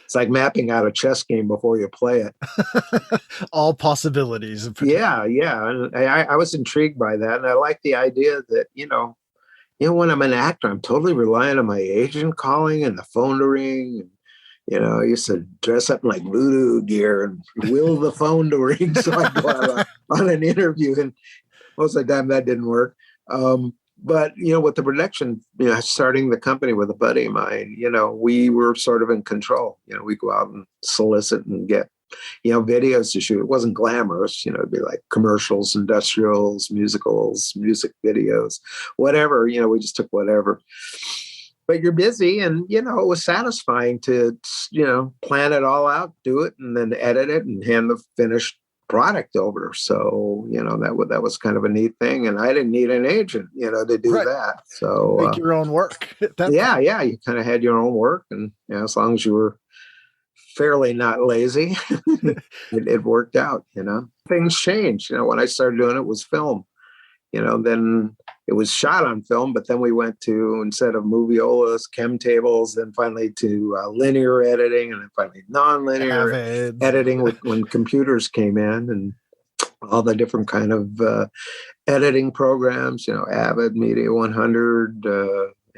E: It's like mapping out a chess game before you play it.
C: All possibilities.
E: Yeah. And I was intrigued by that. And I like the idea that, when I'm an actor, I'm totally relying on my agent calling and the phone to ring. And, I used to dress up in like voodoo gear and will the phone to ring so I go out on an interview. And most of the time that didn't work. But, with the production, starting the company with a buddy of mine, we were sort of in control. We go out and solicit and get, videos to shoot. It wasn't glamorous, it'd be like commercials, industrials, musicals, music videos, whatever, we just took whatever. But you're busy and, it was satisfying to, plan it all out, do it, and then edit it and hand the finished product over. So, that was kind of a neat thing. And I didn't need an agent, to do that. So
C: make your own work.
E: Yeah. You kind of had your own work. And as long as you were fairly not lazy, it worked out, Things changed. When I started doing it was film. Then it was shot on film, but then we went to, instead of moviolas, chem tables, then finally to linear editing, and then finally non-linear editing when computers came in, and all the different kind of editing programs, Avid, Media 100.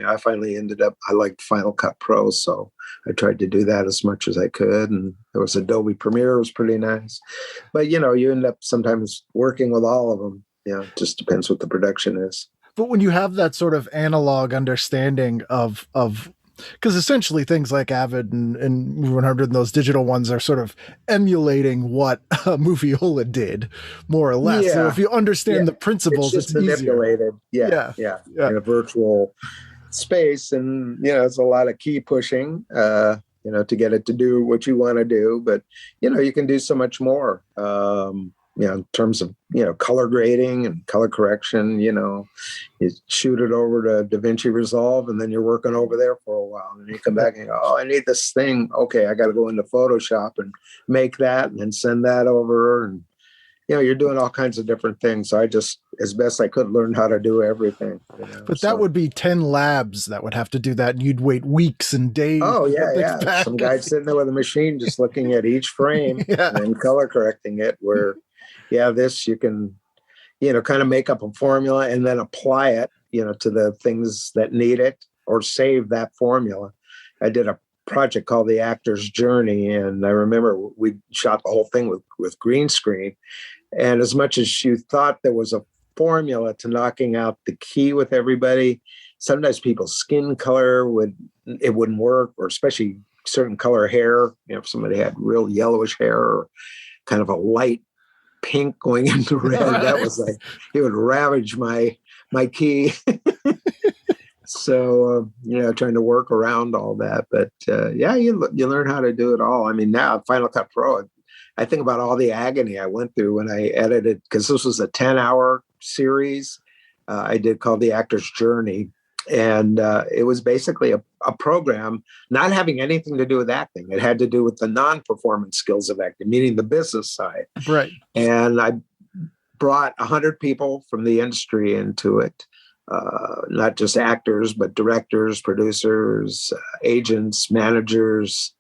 E: I finally ended up, I liked Final Cut Pro, so I tried to do that as much as I could. And there was Adobe Premiere, it was pretty nice. But, you end up sometimes working with all of them. It just depends what the production is.
C: But when you have that sort of analog understanding of because essentially things like Avid and Movie 100 and those digital ones are sort of emulating what Moviola did, more or less. Yeah. So if you understand the principles, it's
E: manipulated.
C: Easier.
E: Yeah. In a virtual space, and it's a lot of key pushing, to get it to do what you want to do. But you can do so much more. in terms of, color grading and color correction. You shoot it over to DaVinci Resolve, and then you're working over there for a while. And you come back and go, oh, I need this thing. Okay, I got to go into Photoshop and make that and then send that over. And, you're doing all kinds of different things. So I just, as best I could, learn how to do everything.
C: But that would be 10 labs that would have to do that. And you'd wait weeks and days.
E: Oh, yeah. Some guy sitting there with a machine just looking at each frame and color correcting it, where, this you can, kind of make up a formula and then apply it, to the things that need it, or save that formula. I did a project called The Actor's Journey, and I remember we shot the whole thing with green screen. And as much as you thought there was a formula to knocking out the key with everybody, sometimes people's skin color wouldn't work, or especially certain color hair. If somebody had real yellowish hair or kind of a light pink going into red, that was like, it would ravage my key. So, trying to work around all that. But you learn how to do it all. I mean, now Final Cut Pro, I think about all the agony I went through when I edited, because this was a 10-hour series I did called The Actor's Journey. And it was basically a program not having anything to do with acting. It had to do with the non-performance skills of acting, meaning the business side.
C: Right.
E: And I brought 100 people from the industry into it. Not just actors, but directors, producers, agents, managers.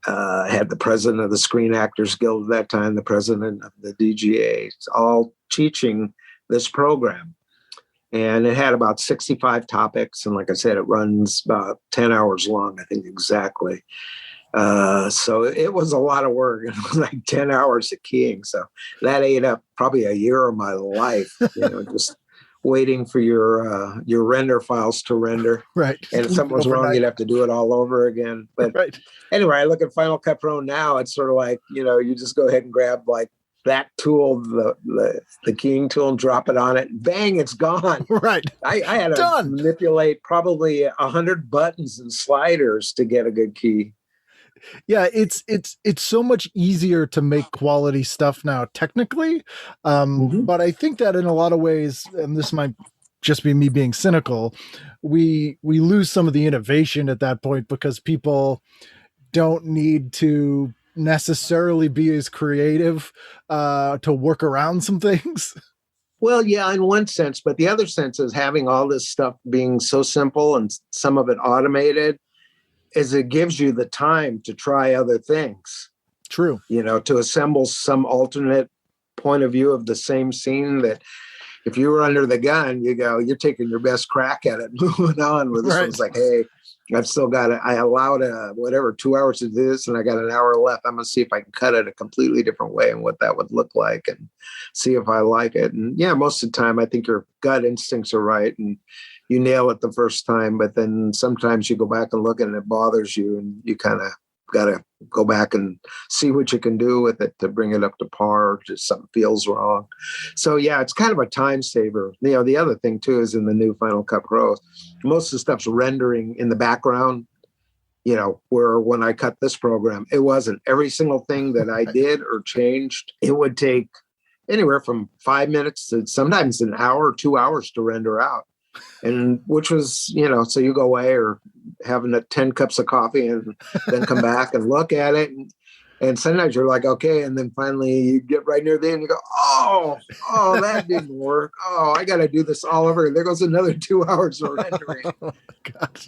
E: Had the president of the Screen Actors Guild at that time, the president of the DGA, all teaching this program. And it had about 65 topics. And like I said, it runs about 10 hours long, I think exactly. So it was a lot of work. It was like 10 hours of keying. So that ate up probably a year of my life, just waiting for your render files to render.
C: Right.
E: And if something was wrong, you'd have to do it all over again. But anyway, I look at Final Cut Pro now, it's sort of like, you just go ahead and grab like that tool, the keying tool, and drop it on it. Bang, it's gone.
C: Right.
E: I had to manipulate probably 100 buttons and sliders to get a good key.
C: Yeah, it's so much easier to make quality stuff now technically. But I think that in a lot of ways, and this might just be me being cynical, we lose some of the innovation at that point, because people don't need to necessarily be as creative to work around some things.
E: Well, yeah, in one sense, but the other sense is having all this stuff being so simple and some of it automated, is it gives you the time to try other things.
C: True.
E: To assemble some alternate point of view of the same scene, that if you were under the gun, you're taking your best crack at it, moving on. Where this one's like, hey, I've still got it. I allowed 2 hours to do this, and I got an hour left. I'm going to see if I can cut it a completely different way and what that would look like, and see if I like it. And yeah, most of the time, I think your gut instincts are right, and you nail it the first time. But then sometimes you go back and look and it bothers you, and you kind of got to go back and see what you can do with it to bring it up to par, or just something feels wrong. So yeah, it's kind of a time saver. The other thing too is in the new Final Cut Pro, most of the stuff's rendering in the background, where when I cut this program, it wasn't. Every single thing that I did or changed, it would take anywhere from 5 minutes to sometimes an hour or 2 hours to render out. And which was, so you go away or having 10 cups of coffee and then come back and look at it. And sometimes you're like, okay. And then finally you get right near the end and you go, oh, that didn't work. Oh, I got to do this all over. There goes another 2 hours of rendering.
C: Oh, God.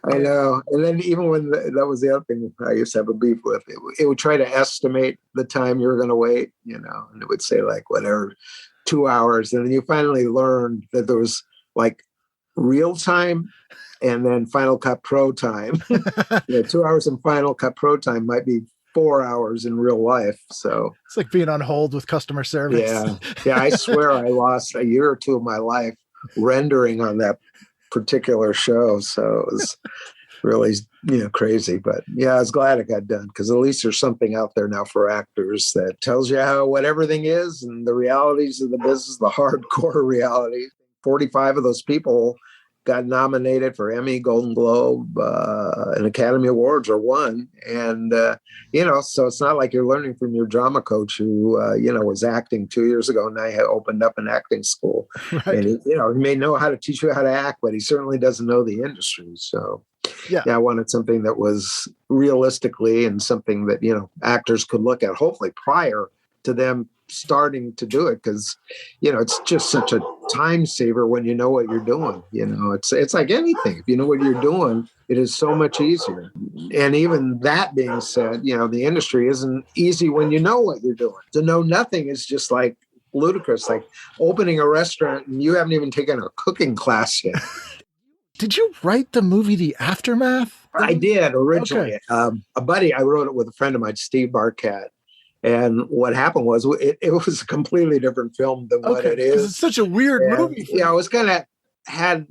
E: I know. And then even when that was the other thing I used to have a beef with, it would try to estimate the time you were going to wait, and it would say like whatever, 2 hours. And then you finally learned that there was like real time and then Final Cut Pro time. 2 hours in Final Cut Pro time might be 4 hours in real life. So
C: it's like being on hold with customer service.
E: Yeah. I swear I lost a year or two of my life rendering on that particular show. So it was really, crazy. But yeah, I was glad it got done, because at least there's something out there now for actors that tells you what everything is and the realities of the business, the hardcore reality. 45 of those people got nominated for Emmy, Golden Globe, and Academy Awards, or won. And, so it's not like you're learning from your drama coach who, was acting 2 years ago, and I had opened up an acting school.
C: Right.
E: And, he may know how to teach you how to act, but he certainly doesn't know the industry. So,
C: Yeah,
E: I wanted something that was realistically and something that, actors could look at, hopefully prior to them starting to do it, because it's just such a time saver when you know what you're doing. It's like anything. If you know what you're doing, it is so much easier. And even that being said, the industry isn't easy when you know what you're doing. To know nothing is just like ludicrous, like opening a restaurant and you haven't even taken a cooking class yet.
C: Did you write the movie The Aftermath?
E: I did originally.
C: Okay.
E: A buddy, I wrote it with a friend of mine, Steve Barcat. And what happened was it was a completely different film than what it is.
C: It's such a weird movie.
E: Yeah, it was had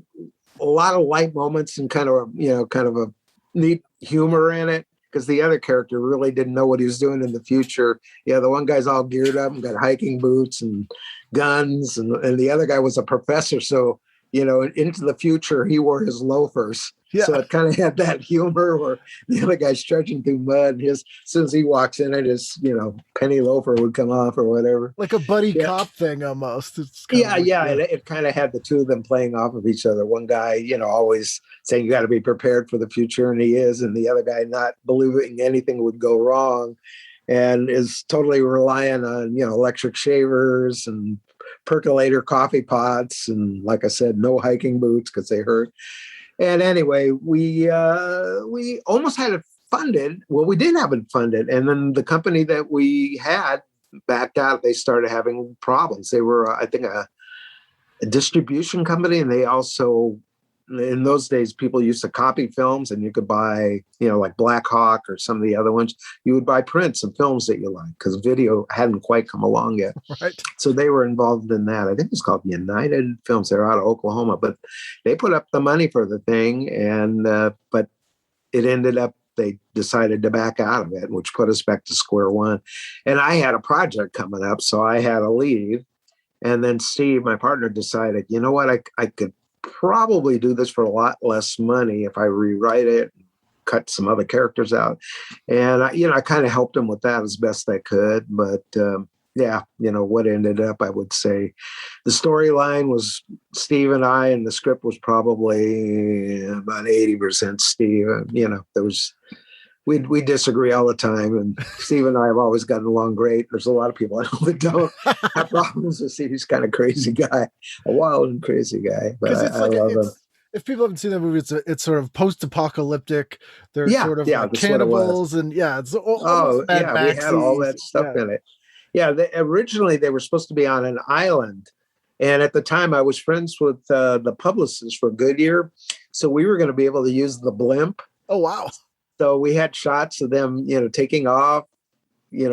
E: a lot of light moments and kind of a neat humor in it, because the other character really didn't know what he was doing in the future. Yeah, the one guy's all geared up and got hiking boots and guns, and the other guy was a professor. So, into the future, he wore his loafers.
C: Yeah.
E: So it kind of had that humor where the other guy's trudging through mud. And as soon as he walks in, his, penny loafer would come off or whatever.
C: Like a buddy cop thing almost. It's
E: It kind of had the two of them playing off of each other. One guy, always saying you got to be prepared for the future, and he is. And the other guy not believing anything would go wrong, and is totally relying on, electric shavers and percolator coffee pots. And like I said, no hiking boots because they hurt. And anyway, we almost had it funded. Well, we did have it funded. And then the company that we had backed out. They started having problems. They were, I think, a distribution company. And they also, in those days, people used to copy films, and you could buy, like Black Hawk or some of the other ones. You would buy prints and films that you liked, because video hadn't quite come along yet.
C: Right.
E: So they were involved in that. I think it's called United Films. They're out of Oklahoma, but they put up the money for the thing. And, but it ended up, they decided to back out of it, which put us back to square one. And I had a project coming up, so I had to leave. And then Steve, my partner, decided, you know what, I could probably do this for a lot less money if I rewrite it, cut some other characters out. And I kind of helped him with that as best I could. But what ended up, I would say the storyline was Steve and I, and the script was probably about 80% Steve. There was, we disagree all the time, and Steve and I have always gotten along great. There's a lot of people I know that don't have problems with Steve. He's kind of crazy guy, a wild and crazy guy. But I love him.
C: If people haven't seen that movie, it's sort of post-apocalyptic. There's sort of like
E: that's
C: cannibals, and it's
E: we had all that stuff in it. Yeah, originally they were supposed to be on an island, and at the time I was friends with the publicist for Goodyear, so we were going to be able to use the blimp.
C: Oh wow!
E: So we had shots of them, taking off,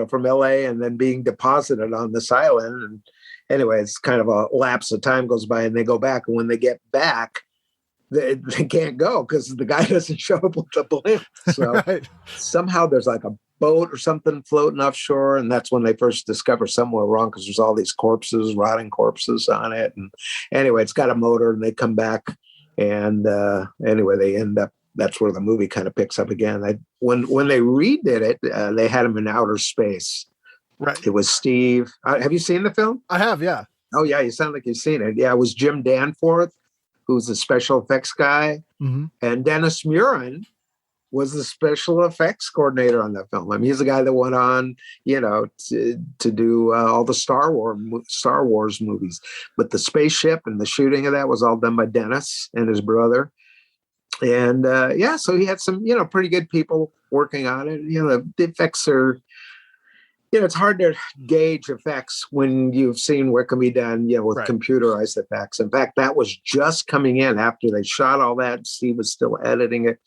E: from LA and then being deposited on this island. And anyway, it's kind of a lapse of time goes by, and they go back. And when they get back, they can't go because the guy doesn't show up with the blimp. So
C: Right.
E: Somehow there's like a boat or something floating offshore. And that's when they first discover something went wrong, because there's all these corpses, rotting corpses on it. And anyway, it's got a motor, and they come back. And anyway, they end up, that's where the movie kind of picks up again. When they redid it, they had him in outer space.
C: Right.
E: It was Steve. Have you seen the film?
C: I have, yeah.
E: Oh, yeah. You sound like you've seen it. Yeah, it was Jim Danforth, who's the special effects guy.
C: Mm-hmm.
E: And Dennis Murin was the special effects coordinator on that film. I mean, he's the guy that went on, to do all the Star Wars movies. But the spaceship and the shooting of that was all done by Dennis and his brother. And so he had some, pretty good people working on it. The effects are, it's hard to gauge effects when you've seen what can be done, with
C: Right.
E: computerized effects. In fact, that was just coming in after they shot all that. Steve was still editing it.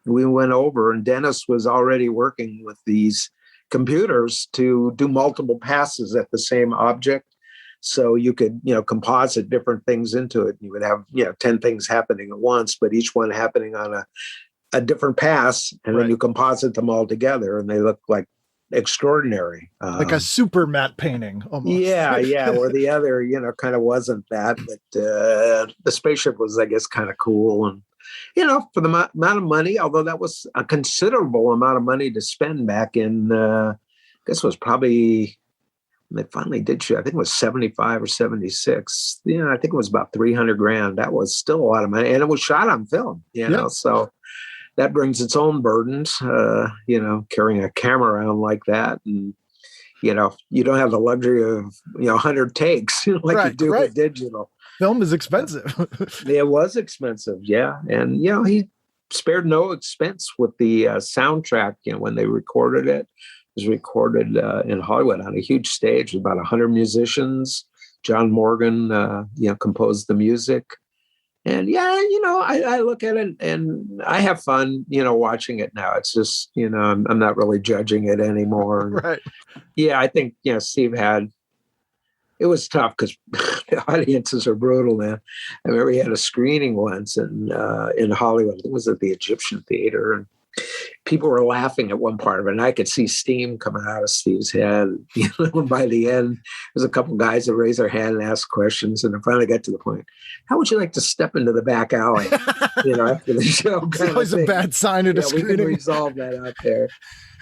E: We went over, and Dennis was already working with these computers to do multiple passes at the same object. So you could, composite different things into it. You would have, 10 things happening at once, but each one happening on a different pass. And
C: Right.
E: then you composite them all together, and they look like extraordinary.
C: Like a super matte painting almost.
E: Yeah. Where the other, kind of wasn't that, but the spaceship was, I guess, kind of cool. And, for the amount of money, although that was a considerable amount of money to spend back in, I guess it was probably, when they finally did shoot, I think it was 75 or 76. I think it was about $300,000. That was still a lot of money. And it was shot on film, so that brings its own burdens, carrying a camera around like that. And, you don't have the luxury of, 100 takes, like you do with digital.
C: Film is expensive.
E: It was expensive, yeah. And, he spared no expense with the soundtrack, when they recorded it. It was recorded in Hollywood on a huge stage with about 100 musicians. John Morgan, composed the music. And I look at it and I have fun, watching it now. It's just, I'm not really judging it anymore.
C: Right.
E: Yeah, I think, Steve it was tough because the audiences are brutal, man. I remember he had a screening once in Hollywood. It was at the Egyptian Theater, and people were laughing at one part of it, and I could see steam coming out of Steve's head. By the end, there's a couple guys that raised their hand and asked questions, and I finally got to the point. How would you like to step into the back alley? After the show.
C: It's always a bad sign at a screening.
E: We can resolve that out there.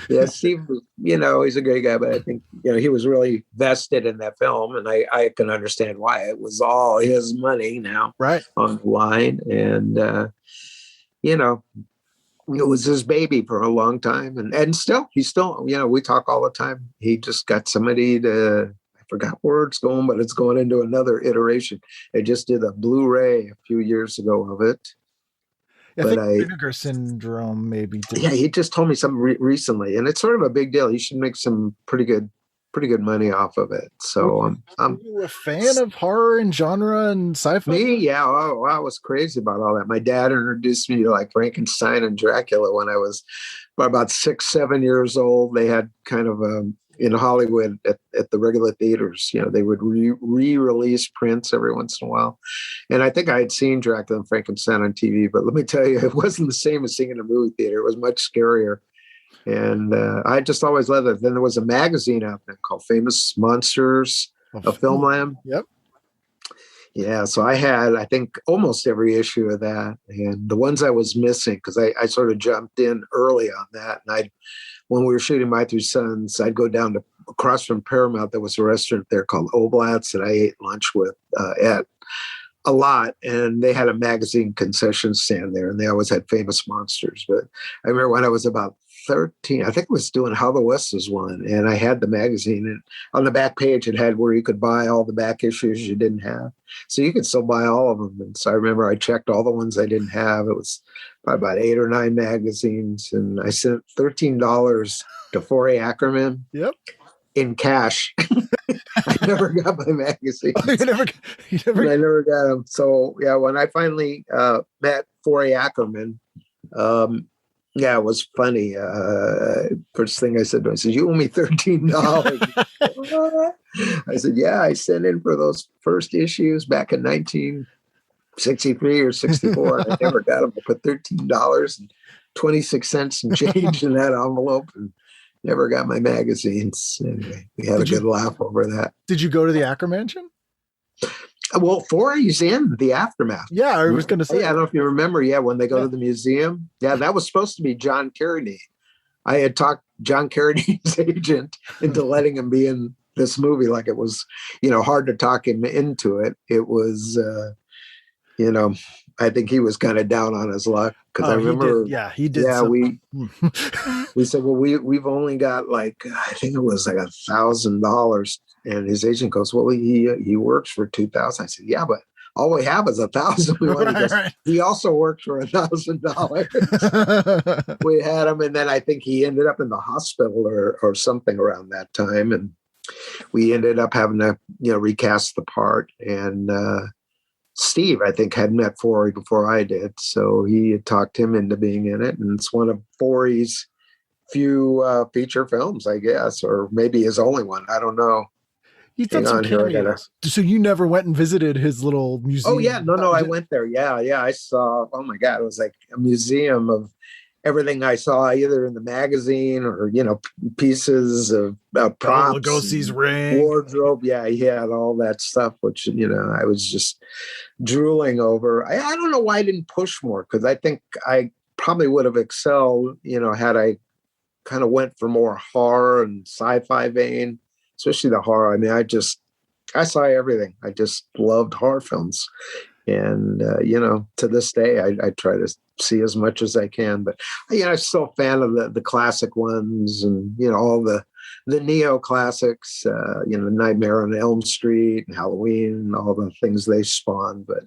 E: Yeah, Steve, he's a great guy, but I think, he was really vested in that film, and I can understand why. It was all his money now,
C: right,
E: on the line, and it was his baby for a long time, and he's still, we talk all the time. He just got somebody I forgot where it's going, but it's going into another iteration. I just did a Blu-ray a few years ago of it.
C: I think Vinegar Syndrome maybe did.
E: Yeah, he just told me something recently, and it's sort of a big deal. He should make some pretty good money off of it. So
C: are you a fan of horror and genre and sci-fi?
E: Me, yeah. Oh, I was crazy about all that. My dad introduced me to like Frankenstein and Dracula when I was about 6, 7 years old. They had kind of in Hollywood at the regular theaters, they would re-release prints every once in a while. And I think I had seen Dracula and Frankenstein on TV, but let me tell you, it wasn't the same as seeing in a movie theater. It was much scarier. And I just always loved it. Then there was a magazine out there called Famous Monsters of Filmland.
C: Yep.
E: Yeah, so I had, I think, almost every issue of that. And the ones I was missing, because I sort of jumped in early on that. And when we were shooting My Three Sons, I'd go down to across from Paramount. There was a restaurant there called Oblat's that I ate lunch with at a lot. And they had a magazine concession stand there, and they always had Famous Monsters. But I remember when I was about 13, I think it was doing How the West was Won, and I had the magazine, and on the back page it had where you could buy all the back issues you didn't have, so you could still buy all of them. And so I remember I checked all the ones I didn't have. It was probably about 8 or 9 magazines, and I sent $13 to Forry Ackerman.
C: Yep.
E: In cash. I never got my magazine.
C: I never
E: got them. So yeah, when I finally met Forry Ackerman, yeah, it was funny. First thing I said to him, I said, "You owe me $13." I said, "Yeah, I sent in for those first issues back in 1963 or 64. I never got them. I put $13.26 and change in that envelope, and never got my magazines." Anyway, we had a good laugh over that.
C: Did you go to the Acker Mansion?
E: Well, Forry's in the Aftermath.
C: Yeah, I was going to say.
E: Yeah, I don't know if you remember. Yeah, when they go to the museum. Yeah, that was supposed to be John Carradine. I had talked John Carradine's agent into letting him be in this movie. Like, it was, hard to talk him into it. It was, I think he was kind of down on his luck, because I remember.
C: He did.
E: Yeah, we said, well, we've only got I think it was like $1,000. And his agent goes, well, he works for $2,000. I said, yeah, but all we have is $1,000. Right. He also works for $1,000. We had him, and then I think he ended up in the hospital or something around that time, and we ended up having to recast the part. And Steve, I think, had met Forry before I did, so he had talked him into being in it, and it's one of Forry's few feature films, I guess, or maybe his only one. I don't know.
C: He's done some cameos. So you never went and visited his little museum?
E: Oh yeah, no, I went there. Yeah, I saw. Oh my God, it was like a museum of everything I saw either in the magazine or, pieces of props,
C: Lugosi's ring,
E: wardrobe. Yeah, he had all that stuff, which, I was just drooling over. I don't know why I didn't push more, because I think I probably would have excelled, had I kind of went for more horror and sci-fi vein, especially the horror. I mean, I saw everything. I just loved horror films. And, to this day, I try to see as much as I can. But, I'm still a fan of the classic ones and, all the neo classics, Nightmare on Elm Street and Halloween and all the things they spawned. But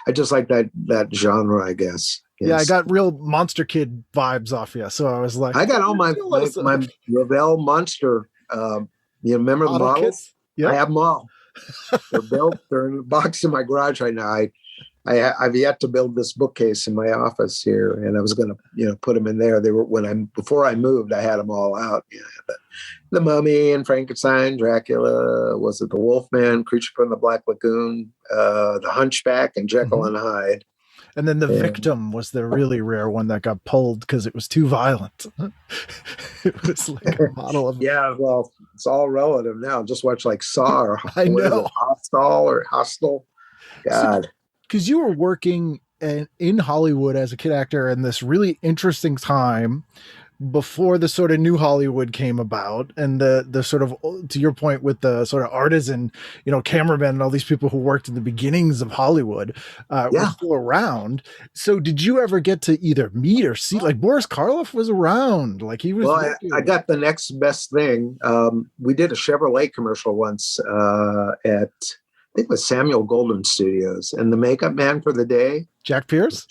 E: I just like that genre, I guess. Yes.
C: Yeah, I got real Monster Kid vibes off you. So I was like,
E: I got all my Revell Monster, remember the models? Yep. I have them all. They're built. They're in a box in my garage right now. I've yet to build this bookcase in my office here, and I was going to, put them in there. They were before I moved. I had them all out. The Mummy and Frankenstein, Dracula. Was it the Wolfman, Creature from the Black Lagoon, the Hunchback, and Jekyll and Hyde.
C: And then the Victim was the really rare one that got pulled because it was too violent. It was like a model of...
E: Yeah, well, it's all relative now. Just watch like Saw or
C: I know.
E: Hostel. God.
C: Because you were working in Hollywood as a kid actor in this really interesting time before the sort of new Hollywood came about, and the sort of, to your point, with the sort of artisan, cameramen and all these people who worked in the beginnings of Hollywood were still around. So did you ever get to either meet or see, like Boris Karloff was around, like he was?
E: Well, I got the next best thing. We did a Chevrolet commercial once at, I think it was Samuel Goldwyn Studios, and the makeup man for the day,
C: Jack Pierce.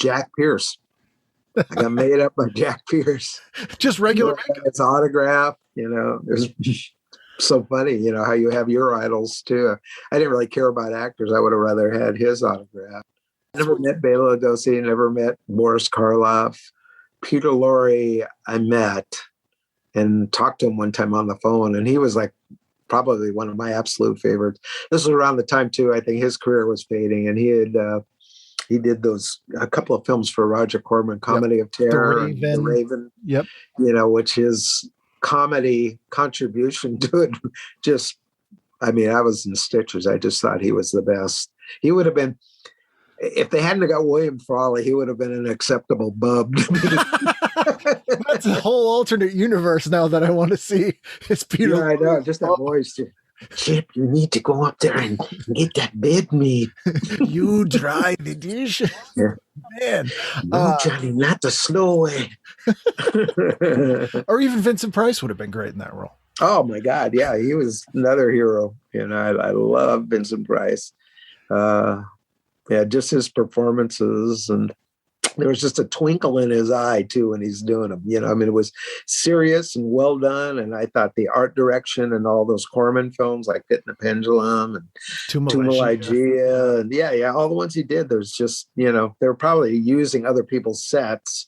E: I got made up by Jack Pierce.
C: Just regular makeup.
E: It's autograph, There's so funny, how you have your idols too. I didn't really care about actors. I would have rather had his autograph. Never met Bela Lugosi, never met Boris Karloff. Peter Lorre I met and talked to him one time on the phone, and he was like probably one of my absolute favorites. This was around the time too, I think his career was fading, and he did a couple of films for Roger Corman, Comedy of Terror, The Raven, which his comedy contribution to it just, I was in stitches. I just thought he was the best. He would have been, if they hadn't got William Frawley, he would have been an acceptable bub.
C: That's a whole alternate universe now that I want to see. It's Peter.
E: Yeah, I know. Just that voice too. Chip, you need to go up there and get that bed meat.
C: You dry the dish.
E: Yeah.
C: Man.
E: No, Johnny, not the slow way.
C: Or even Vincent Price would have been great in that role.
E: Oh, my God. Yeah, he was another hero. I love Vincent Price. Just his performances, and there was just a twinkle in his eye too when he's doing them. It was serious and well done. And I thought the art direction and all those Corman films like Pit and the Pendulum and Tumalagia and all the ones he did. There's just, they were probably using other people's sets,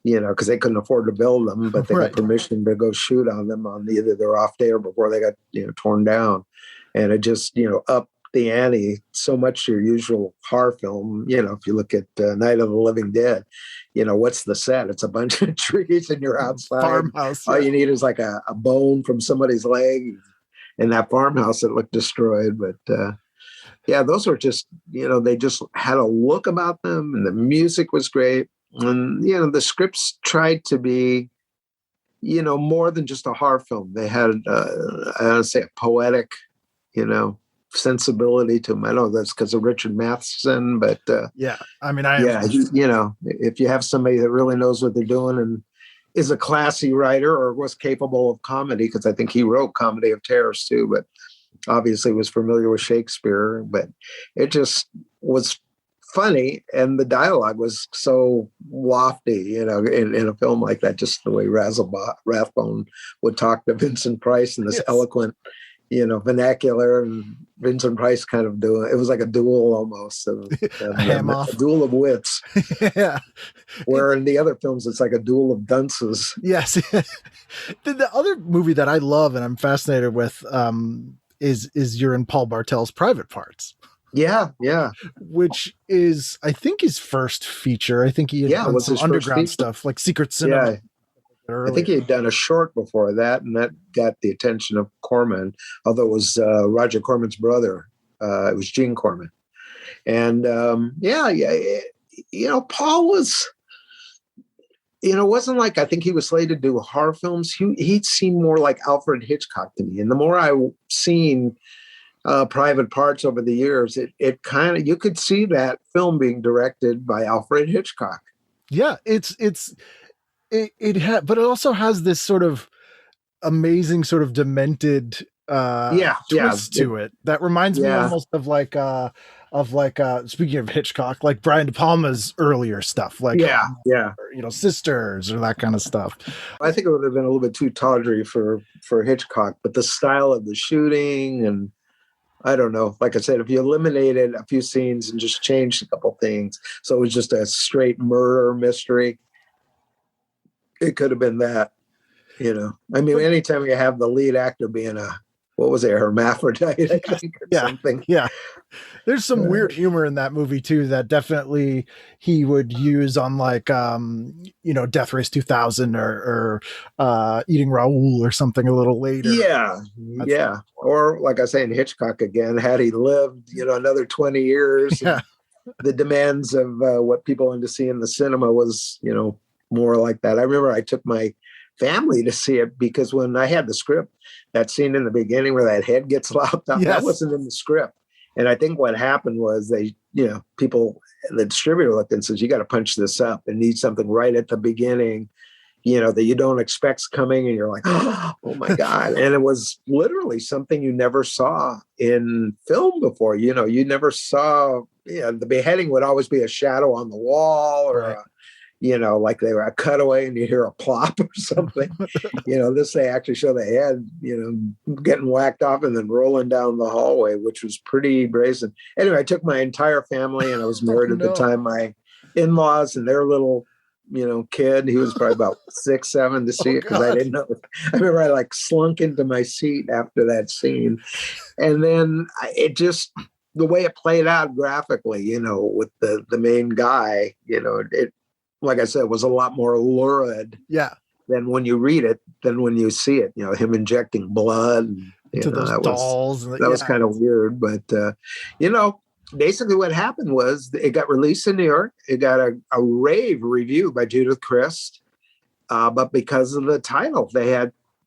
E: because they couldn't afford to build them, but they got permission to go shoot on them on either they're off day or before they got, torn down. And it just, up the ante so much to your usual horror film. If you look at Night of the Living Dead, what's the set? It's a bunch of trees and you're outside.
C: Farmhouse.
E: All you need is like a bone from somebody's leg in that farmhouse that looked destroyed. But those were just, they just had a look about them, and the music was great. And, the scripts tried to be, more than just a horror film. They had, I want to say, a poetic, sensibility to him. I know that's because of Richard Matheson, but if you have somebody that really knows what they're doing and is a classy writer or was capable of comedy, because I think he wrote Comedy of Terrors too, but obviously was familiar with Shakespeare, but it just was funny, and the dialogue was so lofty, in a film like that, just the way Rathbone would talk to Vincent Price in this eloquent vernacular, and Vincent Price kind of doing, it was like a duel almost, a duel of wits.
C: Yeah.
E: Where in the other films, it's like a duel of dunces.
C: Yes. The other movie that I love and I'm fascinated with is you're in Paul Bartel's Private Parts.
E: Yeah, yeah,
C: which is, I think, his first feature. I think he had
E: yeah. It
C: done
E: was
C: some
E: his first
C: underground
E: feature.
C: stuff like Secret Cinema
E: Yeah, I think
C: earlier.
E: he had done a short before that, and that got the attention of Corman, although it was Roger Corman's brother. It was Gene Corman. And Paul was, it wasn't like I think he was slated to do horror films. He seemed more like Alfred Hitchcock to me. And the more I've seen Private Parts over the years, it kind of, you could see that film being directed by Alfred Hitchcock.
C: Yeah, it had, but it also has this sort of amazing, sort of demented
E: Yeah,
C: twist to it that reminds me
E: yeah,
C: almost of speaking of Hitchcock, like Brian De Palma's earlier stuff, like
E: yeah.
C: Sisters or that kind of stuff.
E: I think it would have been a little bit too tawdry for Hitchcock, but the style of the shooting, and I don't know. Like I said, if you eliminated a few scenes and just changed a couple things, so it was just a straight murder mystery, it could have been that. I mean, anytime you have the lead actor being what was it, hermaphrodite, I think, or something.
C: Yeah. There's some weird humor in that movie too that definitely he would use on like Death Race 2000 or Eating Raoul or something a little later.
E: Yeah. Or like I say in Hitchcock again, had he lived, another 20 years, the demands of what people wanted to see in the cinema was, more like that. I remember I took my family to see it because when I had the script, that scene in the beginning where that head gets lopped off, that wasn't in the script. And I think what happened was the distributor looked and says, you got to punch this up and need something right at the beginning, that you don't expect's coming. And you're like, oh my God. And it was literally something you never saw in film before. You never saw, the beheading would always be a shadow on the wall or like they were a cutaway and you hear a plop or something. This they actually show the head, getting whacked off and then rolling down the hallway, which was pretty brazen. Anyway, I took my entire family, and I was married at the time. My in-laws and their little, kid, he was probably about 6, 7 to see it because I didn't know. I remember I slunk into my seat after that scene, and then it just, the way it played out graphically, with the main guy, it, like I said, was a lot more lurid than when you read it, than when you see it, him injecting blood. And,
C: to those dolls.
E: That was kind of weird. But, basically what happened was it got released in New York. It got a rave review by Judith Crist. But because of the title,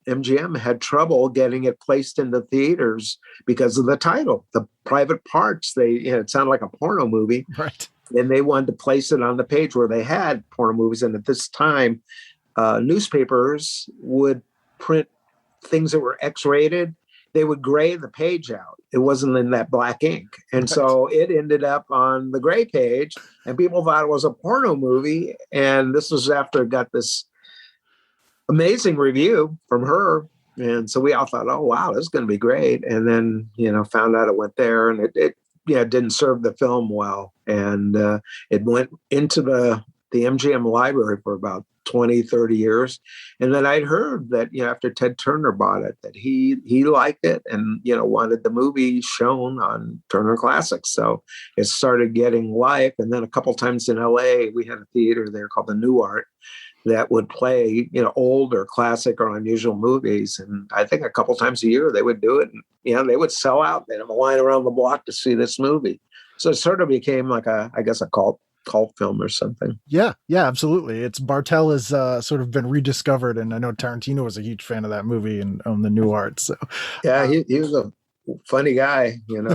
E: MGM had trouble getting it placed in the theaters because of the title. The Private Parts, it sounded like a porno movie.
C: Right.
E: And they wanted to place it on the page where they had porno movies. And at this time, newspapers would print things that were X-rated. They would gray the page out. It wasn't in that black ink. And so it ended up on the gray page, and people thought it was a porno movie. And this was after it got this amazing review from her. And so we all thought, oh, wow, this is going to be great. And then, found out it went there, and it didn't serve the film well. And it went into the MGM library for about 20, 30 years. And then I'd heard that, after Ted Turner bought it, that he liked it and, wanted the movie shown on Turner Classics. So it started getting life. And then a couple times in LA, we had a theater there called the New Art that would play, old or classic or unusual movies. And I think a couple times a year they would do it. And, they would sell out. They'd have a line around the block to see this movie. So it sort of became like a cult film or something.
C: Yeah, absolutely. Bartel has sort of been rediscovered. And I know Tarantino was a huge fan of that movie and on the New Art. So
E: yeah, he was a funny guy, and I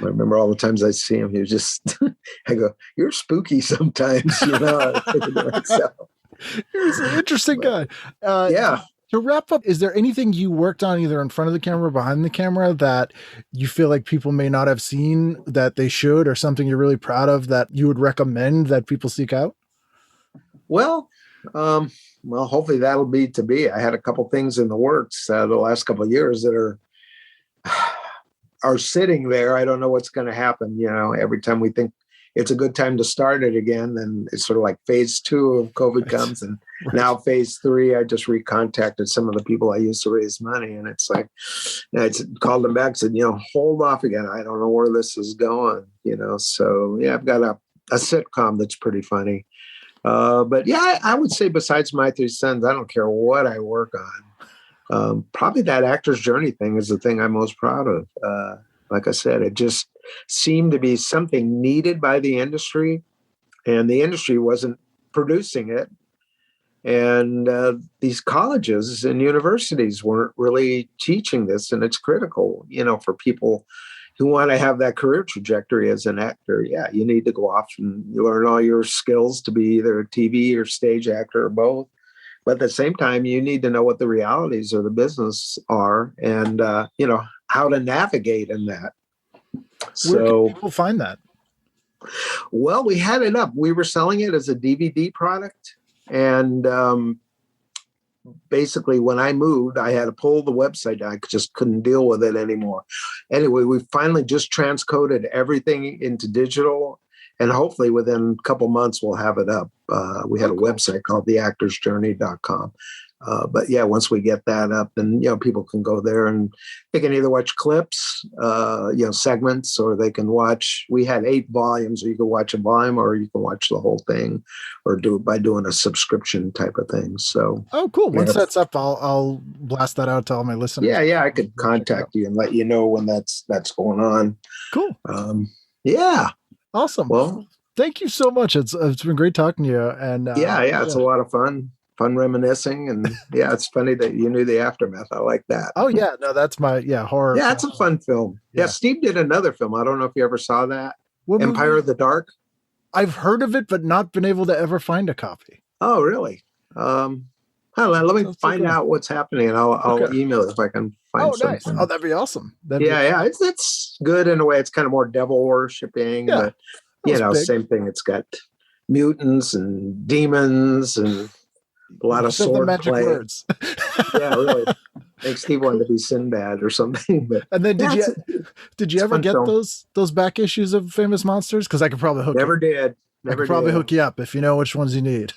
E: remember all the times I see him, he was just, I go, you're spooky sometimes, I was thinking to myself.
C: He's an interesting guy.
E: Yeah.
C: To wrap up, is there anything you worked on either in front of the camera or behind the camera that you feel like people may not have seen that they should, or something you're really proud of that you would recommend that people seek out?
E: Well, hopefully that'll be to be. I had a couple things in the works the last couple of years that are sitting there. I don't know what's going to happen. Every time we think it's a good time to start it again, then it's sort of like phase 2 of COVID comes and Now phase 3, I just recontacted some of the people I used to raise money, and it's like, I called them back and said, hold off again. I don't know where this is going, So yeah, I've got a sitcom that's pretty funny. But yeah, I would say besides My Three Sons, I don't care what I work on. Probably that actor's journey thing is the thing I'm most proud of. Like I said, it just seemed to be something needed by the industry, and the industry wasn't producing it. And these colleges and universities weren't really teaching this, and it's critical, for people who want to have that career trajectory as an actor. Yeah, you need to go off and learn all your skills to be either a TV or stage actor or both. But at the same time, you need to know what the realities of the business are, and how to navigate in that.
C: Where can people find that?
E: Well, we had it up. We were selling it as a DVD product. And basically, when I moved, I had to pull the website down. I just couldn't deal with it anymore. Anyway, we finally just transcoded everything into digital. And hopefully within a couple months, we'll have it up. We had a website called theactorsjourney.com. But yeah, once we get that up, then, people can go there and they can either watch clips, segments, or they can watch, we had 8 volumes, or you can watch a volume, or you can watch the whole thing, or do it by doing a subscription type of thing. So,
C: oh, cool. Once that's up, I'll blast that out to all my listeners.
E: Yeah. I could contact you and let you know when that's going on.
C: Cool.
E: Yeah.
C: Awesome.
E: Well,
C: thank you so much. It's been great talking to you. And
E: it's a lot of fun reminiscing, and yeah, it's funny that you knew the aftermath. I like that.
C: Oh yeah, no, that's my horror.
E: Yeah, it's a fun film. Yeah, Steve did another film. I don't know if you ever saw that. What Empire movie? Of the Dark.
C: I've heard of it, but not been able to ever find a copy.
E: Oh, really? Let me find out what's happening, and I'll email it if I can find something. Nice.
C: Oh, that'd be awesome.
E: It's good in a way. It's kind of more devil worshipping, but same thing. It's got mutants and demons and a lot of sword
C: magic
E: play.
C: Words.
E: Yeah, really. I think Steve wanted to be Sinbad or something. But
C: and then did you ever get those back issues of Famous Monsters? Because I could probably hook hook you up if you know which ones you need.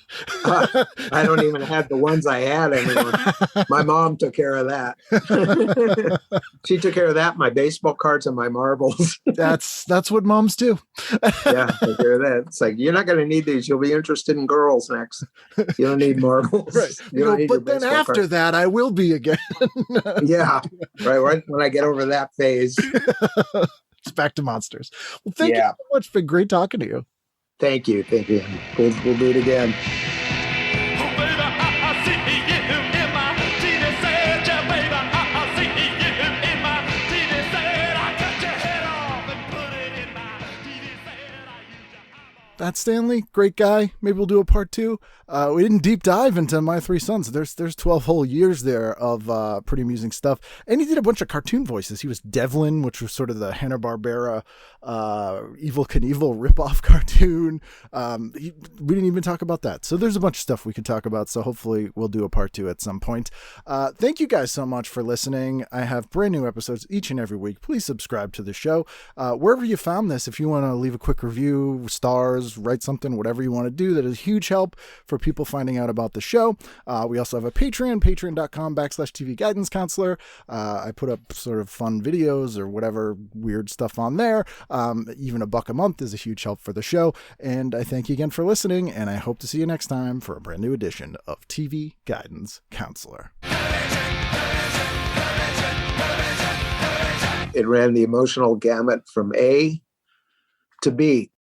E: I don't even have the ones I had anymore. My mom took care of that. She took care of that, my baseball cards and my marbles.
C: That's what moms do.
E: Yeah, take care of that. It's like, you're not going to need these. You'll be interested in girls next. You don't need marbles.
C: Right. But then after that, I will be again.
E: Yeah. Right. When I get over that phase.
C: It's back to monsters. Well, thank you so much. It's been great talking to you.
E: Thank you. We'll do it again.
C: That's Stanley, great guy. Maybe we'll do a part 2. We didn't deep dive into My Three Sons. There's 12 whole years there of pretty amusing stuff. And he did a bunch of cartoon voices. He was Devlin, which was sort of the Hanna-Barbera Evel Knievel ripoff cartoon. We didn't even talk about that. So there's a bunch of stuff we could talk about. So hopefully we'll do a part 2 at some point. Thank you guys so much for listening. I have brand new episodes each and every week. Please subscribe to the show. Wherever you found this, if you want to leave a quick review, stars, write something, whatever you want to do, that is huge help for people finding out about the show. We also have a Patreon, patreon.com/TV Guidance Counselor. I put up sort of fun videos or whatever weird stuff on there. Even $1 a month is a huge help for the show. And I thank you again for listening, and I hope to see you next time for a brand new edition of TV Guidance Counselor.
E: It ran the emotional gamut from A to B.